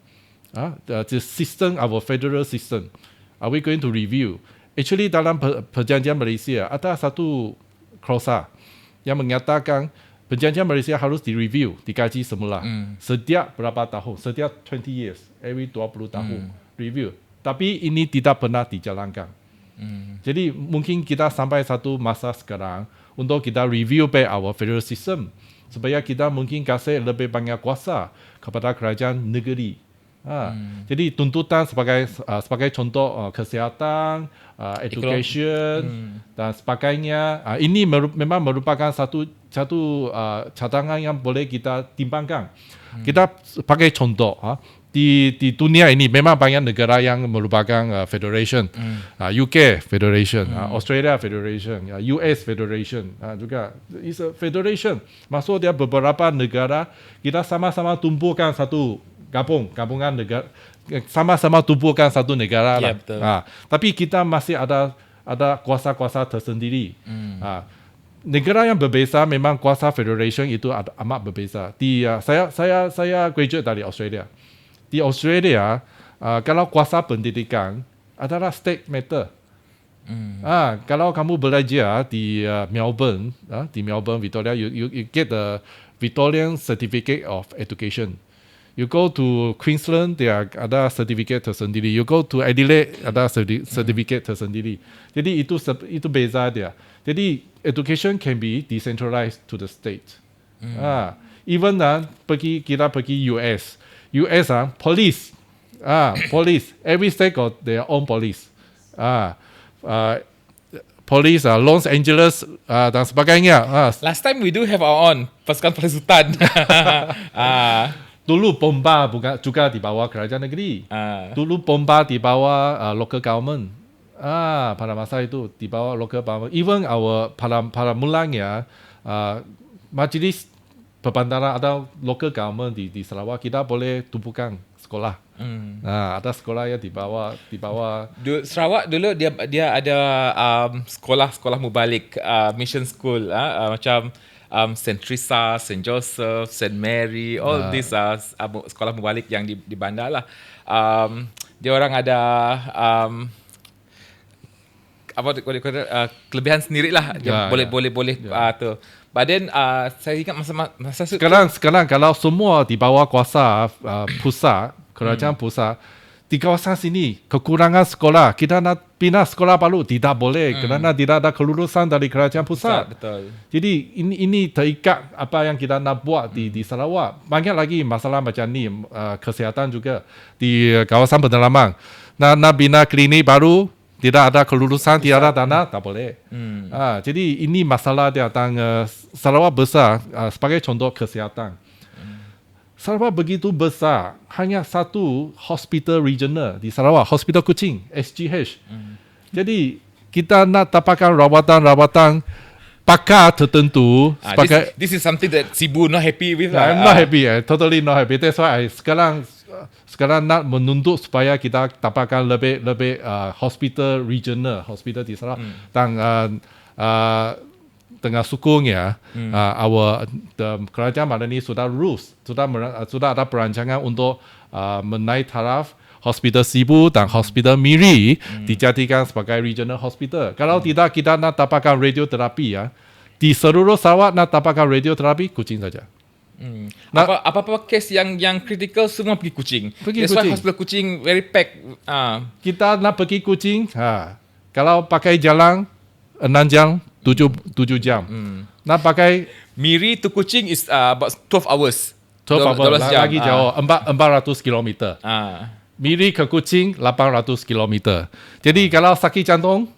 The system, our federal system, are we going to review? Actually dalam perjanjian Malaysia ada satu klausa yang mengatakan perjanjian Malaysia harus direview, dikaji semula. Setiap berapa tahun, setiap 20 years, every 20 tahun review. Tapi ini tidak pernah dijalankan. Jadi mungkin kita sampai satu masa sekarang untuk kita review back our federal system supaya kita mungkin kasih lebih banyak kuasa kepada kerajaan negeri. Jadi tuntutan sebagai contoh kesihatan, education dan sebagainya. Ini memang merupakan satu cadangan yang boleh kita timbangkan. Kita pakai contoh di dunia ini memang banyak negara yang merupakan federation. UK federation, Australia federation, US federation juga is a federation. Maksud dia beberapa negara kita sama-sama tumbuhkan satu gabungan negara, sama-sama tumbuhkan satu negara lah. Betul. Tapi kita masih ada kuasa-kuasa tersendiri. Negara yang berbeza memang kuasa federation itu amat berbeza. Saya graduate dari Australia. Di Australia, kalau kuasa pendidikan adalah state matter. Kalau kamu belajar di Melbourne, Victoria, you get the Victorian Certificate of Education. You go to Queensland, dia ada certificate tersendiri. You go to Adelaide, ada certificate tersendiri. Jadi itu beza dia. Jadi education can be decentralized to the state. Even kita pergi US, police, every state got their own police. Police, Los Angeles dan sebagainya. Last time we do have our own pasukan Sultan. Dulu bomba juga di bawah kerajaan negeri. Dulu bomba di bawah local government. Pada masa itu di bawah local government. Even pada mulanya majlis perbandaran atau local government di Sarawak kita boleh tumpukan sekolah. Ada sekolah yang di bawah. Sarawak dulu dia ada sekolah mubalik, mission school, macam St. Teresa, St. Joseph, St. Mary, all these sekolah mubalik yang di bandar lah. Dia orang ada kelebihan sendiri lah. Dia boleh tu. But then saya ingat masa sekarang kalau semua di bawah kuasa pusat, kerajaan pusat, di kawasan sini kekurangan sekolah, kita nak pindah sekolah baru tidak boleh kerana tidak ada kelulusan dari kerajaan pusat. Betul. Jadi ini terikat apa yang kita nak buat di Sarawak. Banyak lagi masalah macam ni, kesihatan juga di kawasan pedalaman. Nak bina klinik baru, tidak ada kelulusan, tidak ada dana, tak boleh. Jadi ini masalah dia tentang Sarawak besar sebagai contoh kesihatan. Sarawak begitu besar, hanya satu hospital regional di Sarawak, Hospital Kuching, SGH. Jadi kita nak dapatkan rawatan pakar tertentu. This is something that Cebu not happy with. I'm not happy, totally not happy. That's why sekarang nak menuntut supaya kita dapatkan lebih hospital regional, hospital di Sarawak. Dengan sukungnya, kerajaan Madani sudah ada perancangan untuk menaik taraf Hospital Sibu dan Hospital Miri dijadikan sebagai regional hospital. Kalau tidak, kita nak dapatkan radioterapi di seluruh Sarawak nak dapatkan radioterapi Kuching saja. Apa-apa kes yang kritikal semua pergi Kuching. That's why Hospital Kuching very packed. Kita nak pergi Kuching, kalau pakai jalan 6 jam, 7 jam. Nak pakai Miri to Kuching is about 12 hours. 12 hours lagi jauh, 400 km. Miri ke Kuching 800 km. Jadi kalau sakit jantung,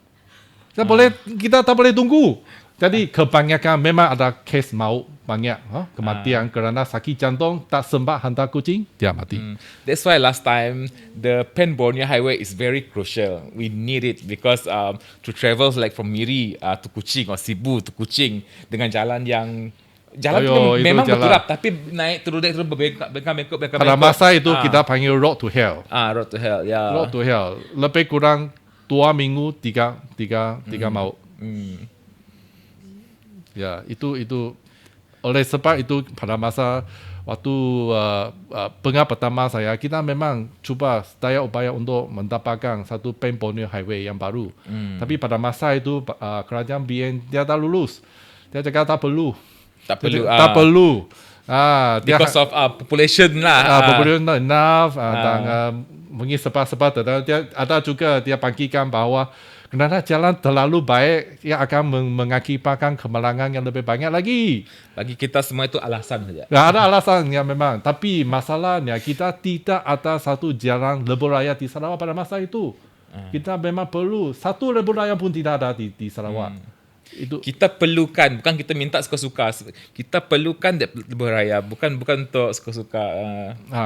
kita tak boleh tunggu. Jadi kebanyakan memang ada kes maut banyak, kematian kerana sakit jantung, tak sempat hantar kucing, dia mati. That's why last time the Pen-Borneo Highway is very crucial. We need it because to travel like from Miri to Kuching or Sibu to Kuching dengan jalan memang berturap, tapi naik turun bengkak. Pada masa itu kita panggil road to hell. Road to hell, ya. Road to hell. Lebih kurang 2 minggu, 3 maut. Ya, itu oleh sebab itu pada masa waktu pengat pertama saya, kita memang cuba daya upaya untuk mendapatkan satu Pen-Borneo Highway yang baru. Tapi pada masa itu kerajaan BN dia tak lulus. Dia cakap tak perlu. Tak perlu. Because of population lah. Population not enough. Dan mungkin sebab-sebab dia ada juga dia bangkitkan bahawa kerana jalan terlalu baik, ia akan mengakibatkan kemalangan yang lebih banyak lagi. Bagi kita semua itu alasan saja. Ada alasan yang memang. Tapi masalahnya kita tidak ada satu jalan lebuh raya di Sarawak pada masa itu. Kita memang perlu. Satu lebuh raya pun tidak ada di Sarawak. kita perlukan, bukan kita minta suka-suka. Kita perlukan dia beraya, bukan untuk suka-suka.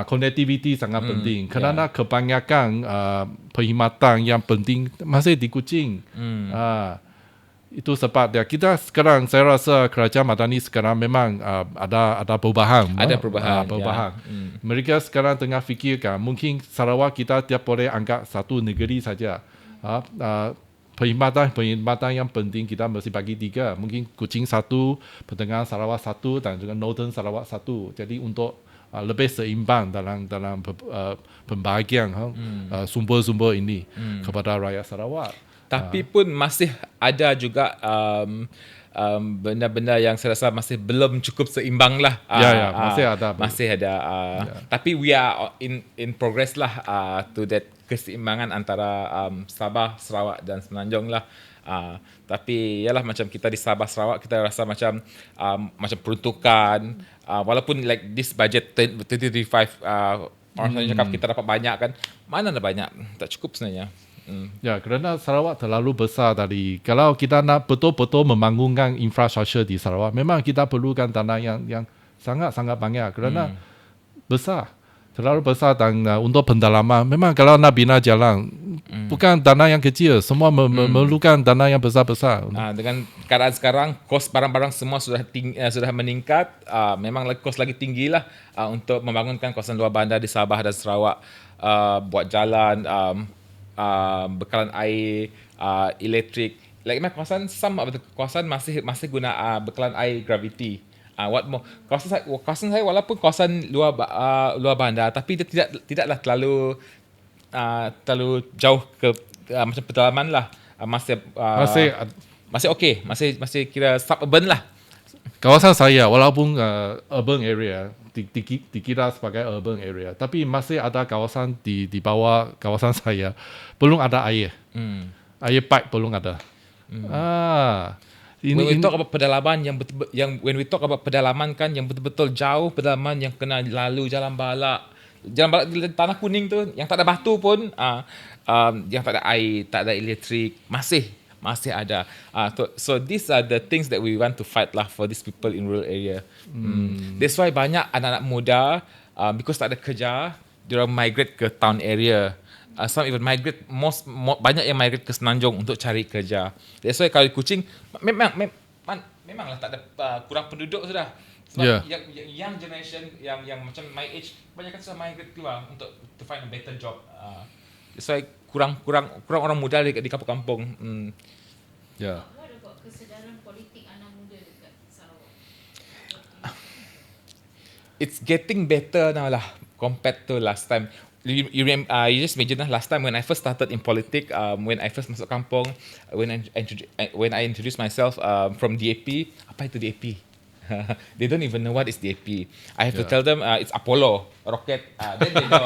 Connectivity sangat penting. Kerana kebanyakan perkhidmatan yang penting masih di Kuching. Itu sebab kita sekarang, saya rasa kerajaan Madani sekarang memang ada perubahan. Ada perubahan. Mereka sekarang tengah fikirkan mungkin Sarawak kita tidak boleh anggap satu negeri saja. Perkhidmatan yang penting kita mesti bagi 3. Mungkin Kuching 1, Pertengahan Sarawak 1 dan juga Northern Sarawak 1. Jadi untuk lebih seimbang dalam pembahagian sumber-sumber ini kepada rakyat Sarawak. Tapi pun masih ada juga benda-benda yang saya rasa masih belum cukup seimbang lah. Masih ada. Tapi we are in progress lah to that keseimbangan antara Sabah, Sarawak dan Semenanjung lah. Tapi yalah, macam kita di Sabah, Sarawak, kita rasa macam peruntukan, walaupun like this budget 2035 orang cakap kita dapat banyak kan, mana ada banyak, tak cukup sebenarnya. Ya, kerana Sarawak terlalu besar tadi. Kalau kita nak betul-betul membangunkan infrastruktur di Sarawak, memang kita perlukan tanah yang sangat-sangat banyak kerana besar. Terlalu besar dan untuk pendalaman. Memang kalau nak bina jalan, bukan tanah yang kecil. Semua memerlukan tanah yang besar-besar. Dengan keadaan sekarang, kos barang-barang semua sudah meningkat. Memang kos lagi tinggi lah untuk membangunkan kawasan luar bandar di Sabah dan Sarawak. Buat jalan, bekalan air, elektrik. Like some of the kawasan masih guna bekalan air gravity. What more? Kawasan saya walaupun kawasan luar bandar, tapi dia tidaklah terlalu jauh ke macam pedalaman lah. Masih okey, masih kira suburban lah. Kawasan saya walaupun urban area dikira sebagai urban area, tapi masih ada kawasan di bawah kawasan saya belum ada air. Air pipe belum ada. When we talk about pedalaman when we talk about pedalaman kan yang betul-betul jauh, pedalaman yang kena lalu jalan balak tanah kuning tu yang tak ada batu pun, yang tak ada air, tak ada elektrik, masih ada. So these are the things that we want to fight lah for these people in rural area. That's why banyak anak-anak muda because tak ada kerja, diorang migrate ke town area. Some even migrate, banyak yang migrate ke Semenanjung untuk cari kerja. That's why kalau di Kuching memanglah tak ada kurang penduduk sudah. Sebab young generation yang macam my age banyak kan sudah migrate keluar untuk to find a better job. That's why kurang orang muda di kampung-kampung. What about kesedaran politik anak muda dekat Sarawak? It's getting better now lah compared to last time. You just imagine lah, last time when I first started in politics, when I first masuk kampung, when I introduced myself from DAP, apa itu DAP? They don't even know what is DAP. I have to tell them it's Apollo rocket. Then they know.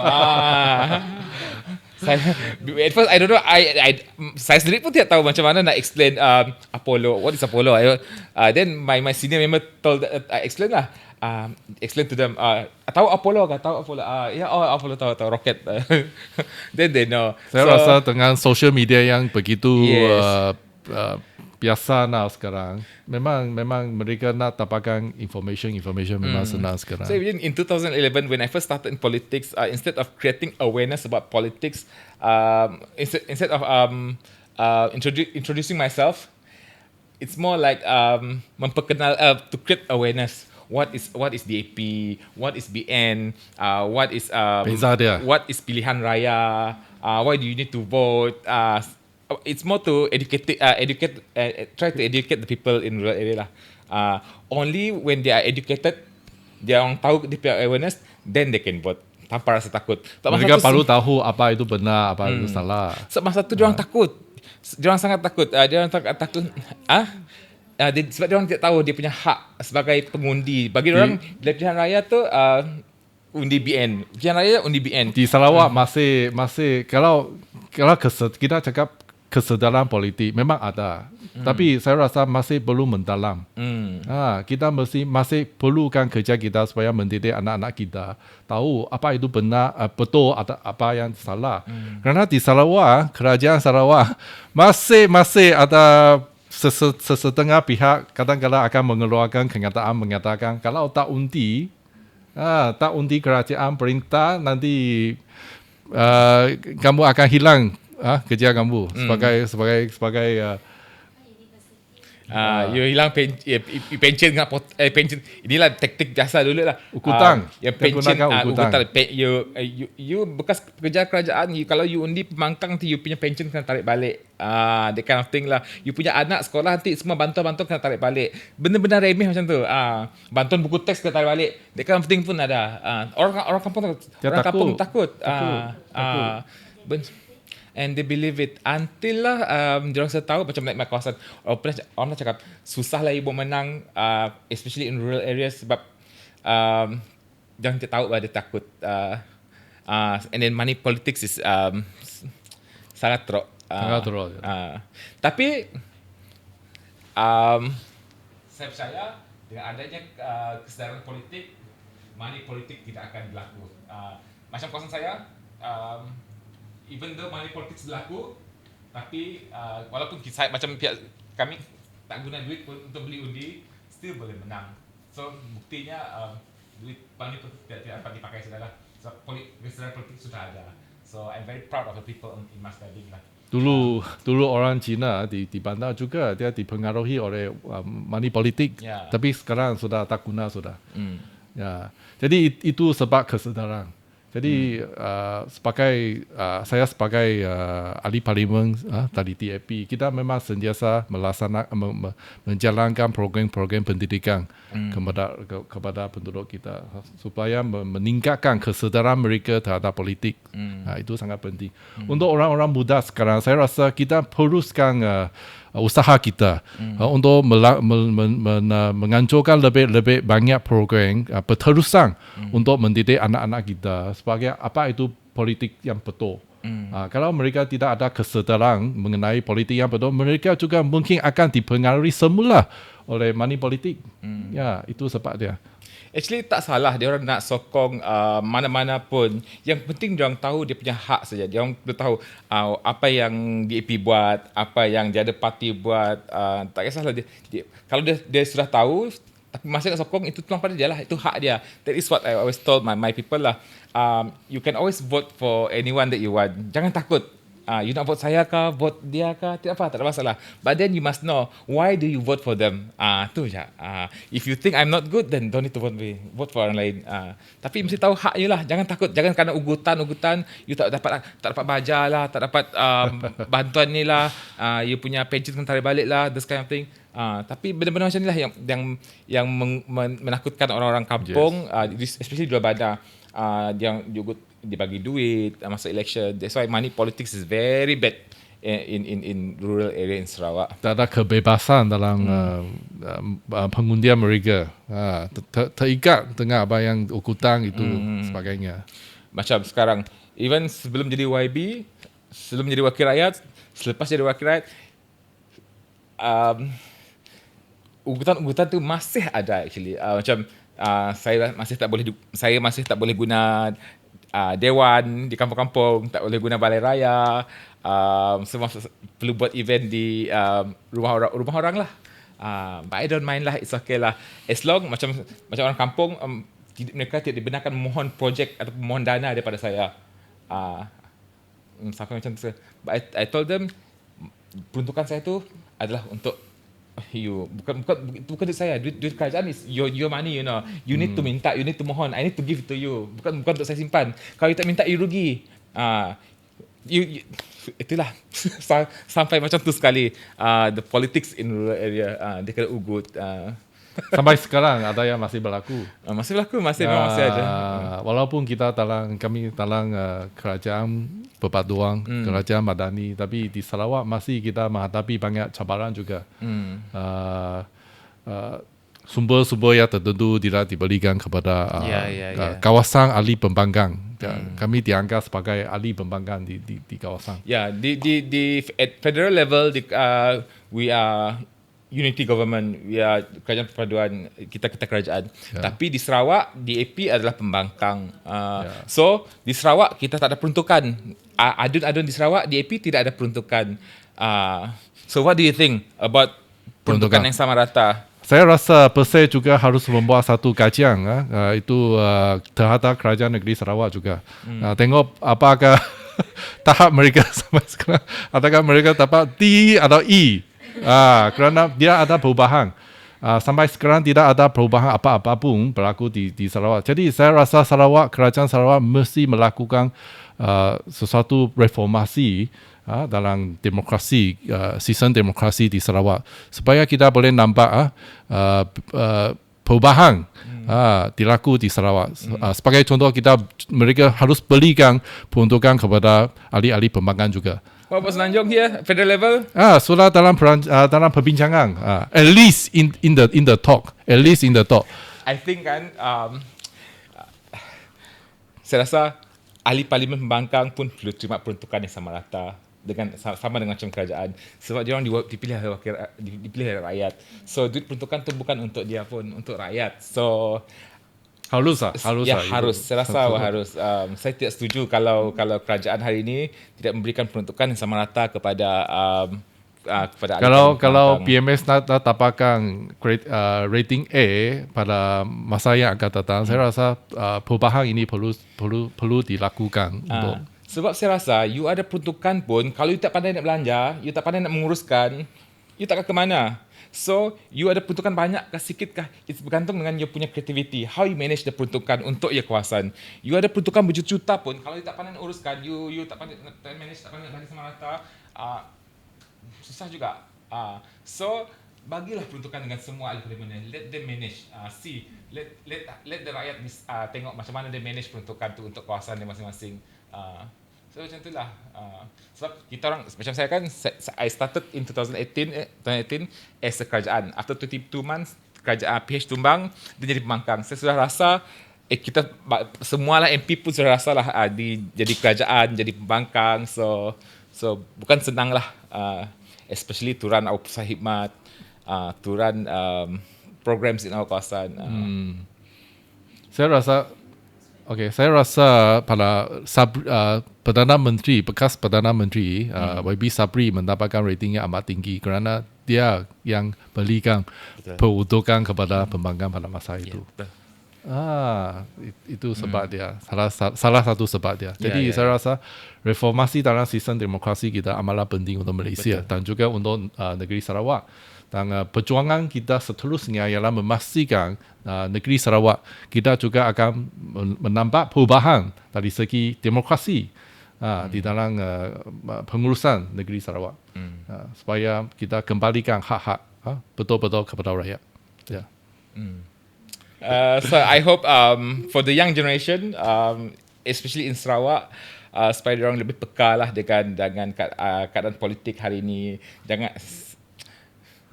At first I don't know. Saya sendiri pun tidak tahu macam mana nak explain Apollo. What is Apollo? Then my senior member told explain lah. Explain to them. Tahu Apollo ke? Tahu Apollo. Apollo tahu rocket. Then they know. Saya rasa dengan social media yang begitu biasa now sekarang, memang mereka nak dapatkan information memang senang sekarang. So in 2011 when I first started in politics, instead of creating awareness about politics, instead of introducing myself, it's more like to create awareness. What is DAP? What is BN? What is what is pilihan raya? Why do you need to vote? It's more to try to educate the people in rural area lah. Only when they are educated, dia orang tahu dia punya awareness, then they can vote tanpa rasa takut. Mereka perlu tahu apa itu benar, apa itu salah. Masa tu dia orang takut. Dia orang sangat takut. Dia orang takut. Sebab dia orang tidak tahu dia punya hak sebagai pengundi. Bagi dia orang pilihan raya tu undi BN. Pilihan raya undi BN. Di Sarawak masih kalau kita cakap kesedaran politik memang ada, tapi saya rasa masih belum mendalam. Kita masih perlukan kerja kita supaya mendidik anak-anak kita tahu apa itu benar, betul atau apa yang salah. Kerana di Sarawak, kerajaan Sarawak masih ada sesetengah pihak kadang-kadang akan mengeluarkan kenyataan mengatakan kalau tak undi kerajaan perintah nanti kamu akan hilang kerja kamu sebagai you hilang pension dengan pension. Inilah taktik jasa dulu lah. Ukutang. Yang pension Ukutang. You bekas pekerja kerajaan, kalau you undi pembangkang nanti you punya pension kena tarik balik. That kind of thing lah. You punya anak sekolah nanti semua bantuan kena tarik balik. Benda-benda remeh macam tu. Bantuan buku teks kena tarik balik. That kind of thing pun ada. Orang kampung takut. And they believe it until lah diorang tahu macam naik kawasan orang cakap susah lah ibu menang especially in rural areas sebab jangan tahu dia takut and then money politics is sangat teruk. Tapi saya percaya dengan adanya kesedaran politik, money politik tidak akan berlaku. Macam kawasan saya, even though money politics berlaku, tapi walaupun saya macam pihak kami tak guna duit pun untuk beli undi, still boleh menang. So buktinya duit money politik tidak dapat dipakai sudah lah. So kesedaran politik sudah ada. So I'm very proud of the people in Mas Gading lah. Dulu orang Cina di bandar juga dia dipengaruhi oleh money politik, tapi sekarang sudah tak guna sudah. Ya, jadi itu sebab kesedaran. Jadi saya sebagai ahli parlimen dari DAP, kita memang sentiasa menjalankan program-program pendidikan kepada penduduk kita supaya meningkatkan kesedaran mereka terhadap politik. Itu sangat penting. Untuk orang-orang muda sekarang, saya rasa kita perlukan usaha kita untuk menganjurkan lebih banyak program berterusan untuk mendidik anak-anak kita sebagai apa itu politik yang betul. Kalau mereka tidak ada kesedaran mengenai politik yang betul, mereka juga mungkin akan dipengaruhi semula oleh money politik. Ya, itu sebab dia. Actually tak salah dia orang nak sokong mana-mana pun. Yang penting dia orang tahu dia punya hak saja. Dia orang perlu tahu apa yang DAP buat, apa yang dia ada parti buat. Tak kisahlah kalau dia sudah tahu tapi masih nak sokong, itu tuang pada dia lah. Itu hak dia. That is what I always told my people lah. You can always vote for anyone that you want. Jangan takut. You nak vote saya kah, vote dia kah, tak apa, tak ada masalah. But then you must know why do you vote for them. Tu je. If you think I'm not good, then don't need to vote me. Vote for orang lain. Tapi mesti tahu hak you lah. Jangan takut. Jangan kerana ugutan you tak dapat baja lah, tak dapat bantuan ni lah, you punya pension kena tarik balik lah, this kind of thing. Tapi benda-benda macam ni lah yang menakutkan orang-orang kampung, especially di luar bandar. Yang juga dibagi duit masa election. That's why money politics is very bad in rural area in Sarawak. Tak ada kebebasan dalam pengundian mereka. Terikat dengan apa yang ukutan itu sebagainya. Macam sekarang, even sebelum jadi YB, sebelum jadi wakil rakyat, selepas jadi wakil rakyat, ugutan tu masih ada actually. Macam saya masih tak boleh guna dewan di kampung-kampung, tak boleh guna balai raya, semua perlu buat event di rumah orang lah. But I don't mind lah, it's okay lah. As long macam orang kampung, mereka tidak dibenarkan memohon projek atau memohon dana daripada saya. Sampai macam tu. But I told them, peruntukan saya tu adalah untuk you, bukan duit saya, duit kerajaan is your money, you know. You need to minta, you need to mohon, I need to give it to you. Bukan untuk saya simpan. Kalau you tak minta, you rugi. You itulah sampai macam tu sekali. The politics in rural area, dia kena ugut. Sampai sekarang ada yang masih berlaku. Masih ada. Walaupun kami talang kerajaan perpaduan, kerajaan madani, tapi di Sarawak masih kita menghadapi banyak cabaran juga. Sumber-sumber yang tertentu tidak diberikan kepada kawasan ahli pembangkang. Kami dianggap sebagai ahli pembangkang di kawasan. Ya, di at federal level, we are unity government, we are kerajaan perpaduan, kita kerajaan. Tapi di Sarawak, DAP adalah pembangkang. So di Sarawak kita tak ada peruntukan. Adun-adun di Sarawak, DAP tidak ada peruntukan. So what do you think about peruntukan yang sama rata. Saya rasa Persib juga harus membuat satu kajian itu terhadap kerajaan negeri Sarawak juga. Tengok apakah tahap mereka sampai sekarang, adakah mereka dapat D atau E. Kerana dia ada perubahan. Sampai sekarang tidak ada perubahan apa-apa pun berlaku di Sarawak. Jadi saya rasa kerajaan Sarawak mesti melakukan sesuatu reformasi dalam demokrasi, sistem demokrasi di Sarawak supaya kita boleh nampak perubahan dilaku di Sarawak. Sebagai contoh, mereka harus berikan peruntukan kepada ahli-ahli pembangunan juga. What about Semenanjung here, federal level? Sudah dalam perbincangan. At least in the talk. At least in the talk. I think kan, saya rasa ahli parlimen pembangkang pun perlu terima peruntukan yang sama rata sama dengan macam kerajaan, sebab dia orang dipilih oleh rakyat. So duit peruntukan tu bukan untuk dia pun, untuk rakyat. So harus. Saya rasa harus. Saya tidak setuju kalau kerajaan hari ini tidak memberikan peruntukan yang sama rata kepada kalau PMS nak dapatkan rating A pada masa yang akan datang, saya rasa perubahan ini perlu dilakukan untuk. Sebab saya rasa you ada peruntukan pun, kalau you tak pandai nak belanja, you tak pandai nak menguruskan, you takkan ke mana. So, you ada peruntukan banyak kah, sikit kah, it's bergantung dengan you punya creativity, how you manage the peruntukan untuk your kawasan. You ada peruntukan berjuta pun, kalau you tak pandai nak uruskan, you tak pandai nak manage, tak pandai nak bagi sama rata, susah juga. So, bagilah peruntukan dengan semua ahli parlimen, let them manage. Let the rakyat tengok macam mana dia manage peruntukan tu untuk kawasan dia masing-masing. So macam itulah. Sebab kita orang, macam saya kan, I started in 2018 as a kerajaan. After 22 months, kerajaan PH tumbang, dia jadi pembangkang. Saya sudah rasa, kita semualah MP pun sudah rasa lah jadi kerajaan, jadi pembangkang. So bukan senang lah, especially turun our pusat khidmat, turun programs in our kawasan. Saya rasa pada Perdana Menteri, bekas Perdana Menteri YB Sabri mendapatkan rating yang amat tinggi kerana dia yang berikan peruntukan kepada pembangkang pada masa itu. Itu sebab dia, salah satu sebab dia. Jadi saya rasa reformasi dalam sistem demokrasi kita amatlah penting untuk Malaysia dan juga untuk negeri Sarawak. Dan perjuangan kita seterusnya ialah memastikan negeri Sarawak kita juga akan menambah perubahan dari segi demokrasi di dalam pengurusan negeri Sarawak, supaya kita kembalikan hak-hak betul-betul kepada rakyat. So I hope for the young generation, especially in Sarawak, supaya orang lebih peka lah dengan keadaan politik hari ini.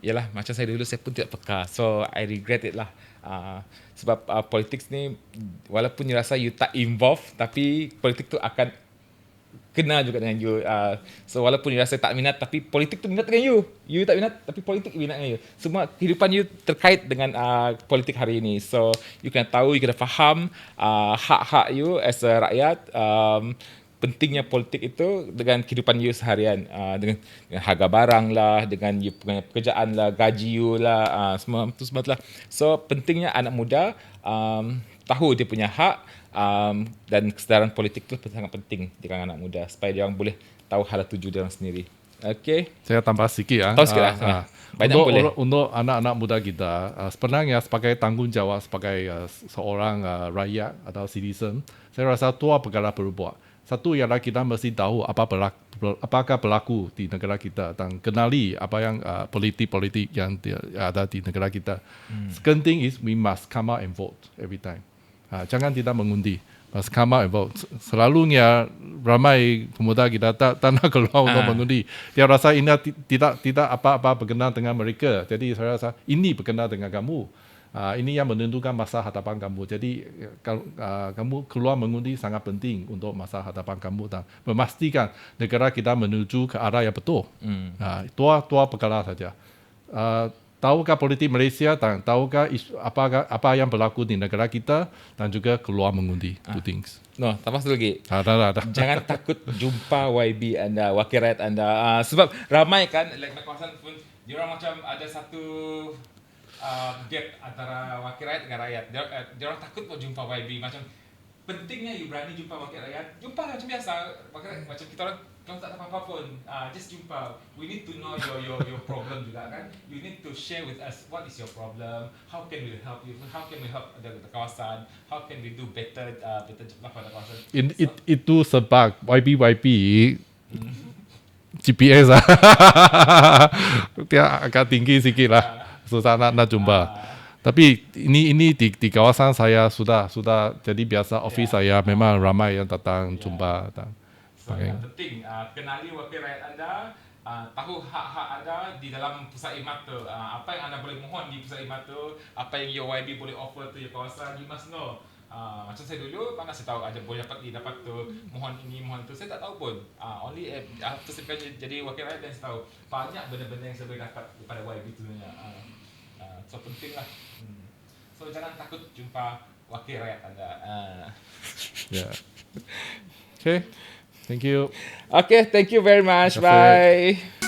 Yalah, macam saya dulu, saya pun tidak peka. So, I regret it lah. Sebab politik ni, walaupun you rasa you tak involved, tapi politik tu akan kena juga dengan you. So, walaupun you rasa tak minat, tapi politik tu minat dengan you. You tak minat, tapi politik minat dengan you. Semua kehidupan you terkait dengan politik hari ini. So, you kena tahu, you kena faham hak-hak you as a rakyat. Pentingnya politik itu dengan kehidupan you seharian, dengan harga barang lah, dengan you punya pekerjaan lah, gaji you lah, semua lah. So pentingnya anak muda tahu dia punya hak, dan kesedaran politik itu sangat penting di kalangan anak muda supaya dia orang boleh tahu hala tuju dia orang sendiri. Okay. Saya tambah sikit Tahu sikit lah. Banyak boleh. Untuk anak-anak muda kita, sebenarnya sebagai tanggungjawab sebagai seorang rakyat atau citizen, saya rasa dua perkara perlu buat. Satu ialah kita mesti tahu apakah berlaku di negara kita dan kenali apa yang politik-politik yang ada di negara kita. Second thing is we must come out and vote every time. Jangan tidak mengundi. Must come out and vote. Selalunya ramai pemuda kita tak nak keluar untuk mengundi. Dia rasa ini tidak apa-apa berkenaan dengan mereka. Jadi saya rasa ini berkenaan dengan kamu. Ini yang menentukan masa hadapan kamu. Jadi kamu keluar mengundi sangat penting untuk masa hadapan kamu dan memastikan negara kita menuju ke arah yang betul. Dua perkara saja. tahukah politik Malaysia dan tahukah apa yang berlaku di negara kita dan juga keluar mengundi. Two things. No, tambah satu lagi. Ada. Jangan takut jumpa YB anda, wakil rakyat anda. Sebab ramai kan, like kawasan pun, diorang macam ada satu gap antara wakil rakyat dengan rakyat. Diorang takut pun jumpa YB. Macam pentingnya you berani jumpa wakil rakyat. Jumpa macam biasa. Wakil rakyat, macam kita orang, kalau tak tahu apa pun, just jumpa. We need to know your problem juga kan. You need to share with us what is your problem. How can we help you? How can we help the kawasan? How can we do better pada kawasan? Itu sebab YB GPS lah. Dia agak tinggi sikit lah. Susah nak jumpa. Tapi ini di kawasan saya sudah jadi biasa office saya memang ramai yang datang jumpa. So yang penting kenali wakil rakyat anda, tahu hak-hak anda di dalam pusat khidmat tu. Apa yang anda boleh mohon di pusat khidmat tu, apa yang YB boleh offer tu your kawasan, you must know. Macam saya dulu, mana saya tahu ada boleh dapat tu, mohon ini, mohon tu, saya tak tahu pun. Only after saya jadi wakil rakyat dan saya tahu banyak benda-benda yang saya boleh dapat daripada YB tu. So penting lah. So jangan takut jumpa wakil rakyat anda. Yeah. Okay. Thank you. Okay, thank you very much. Bye.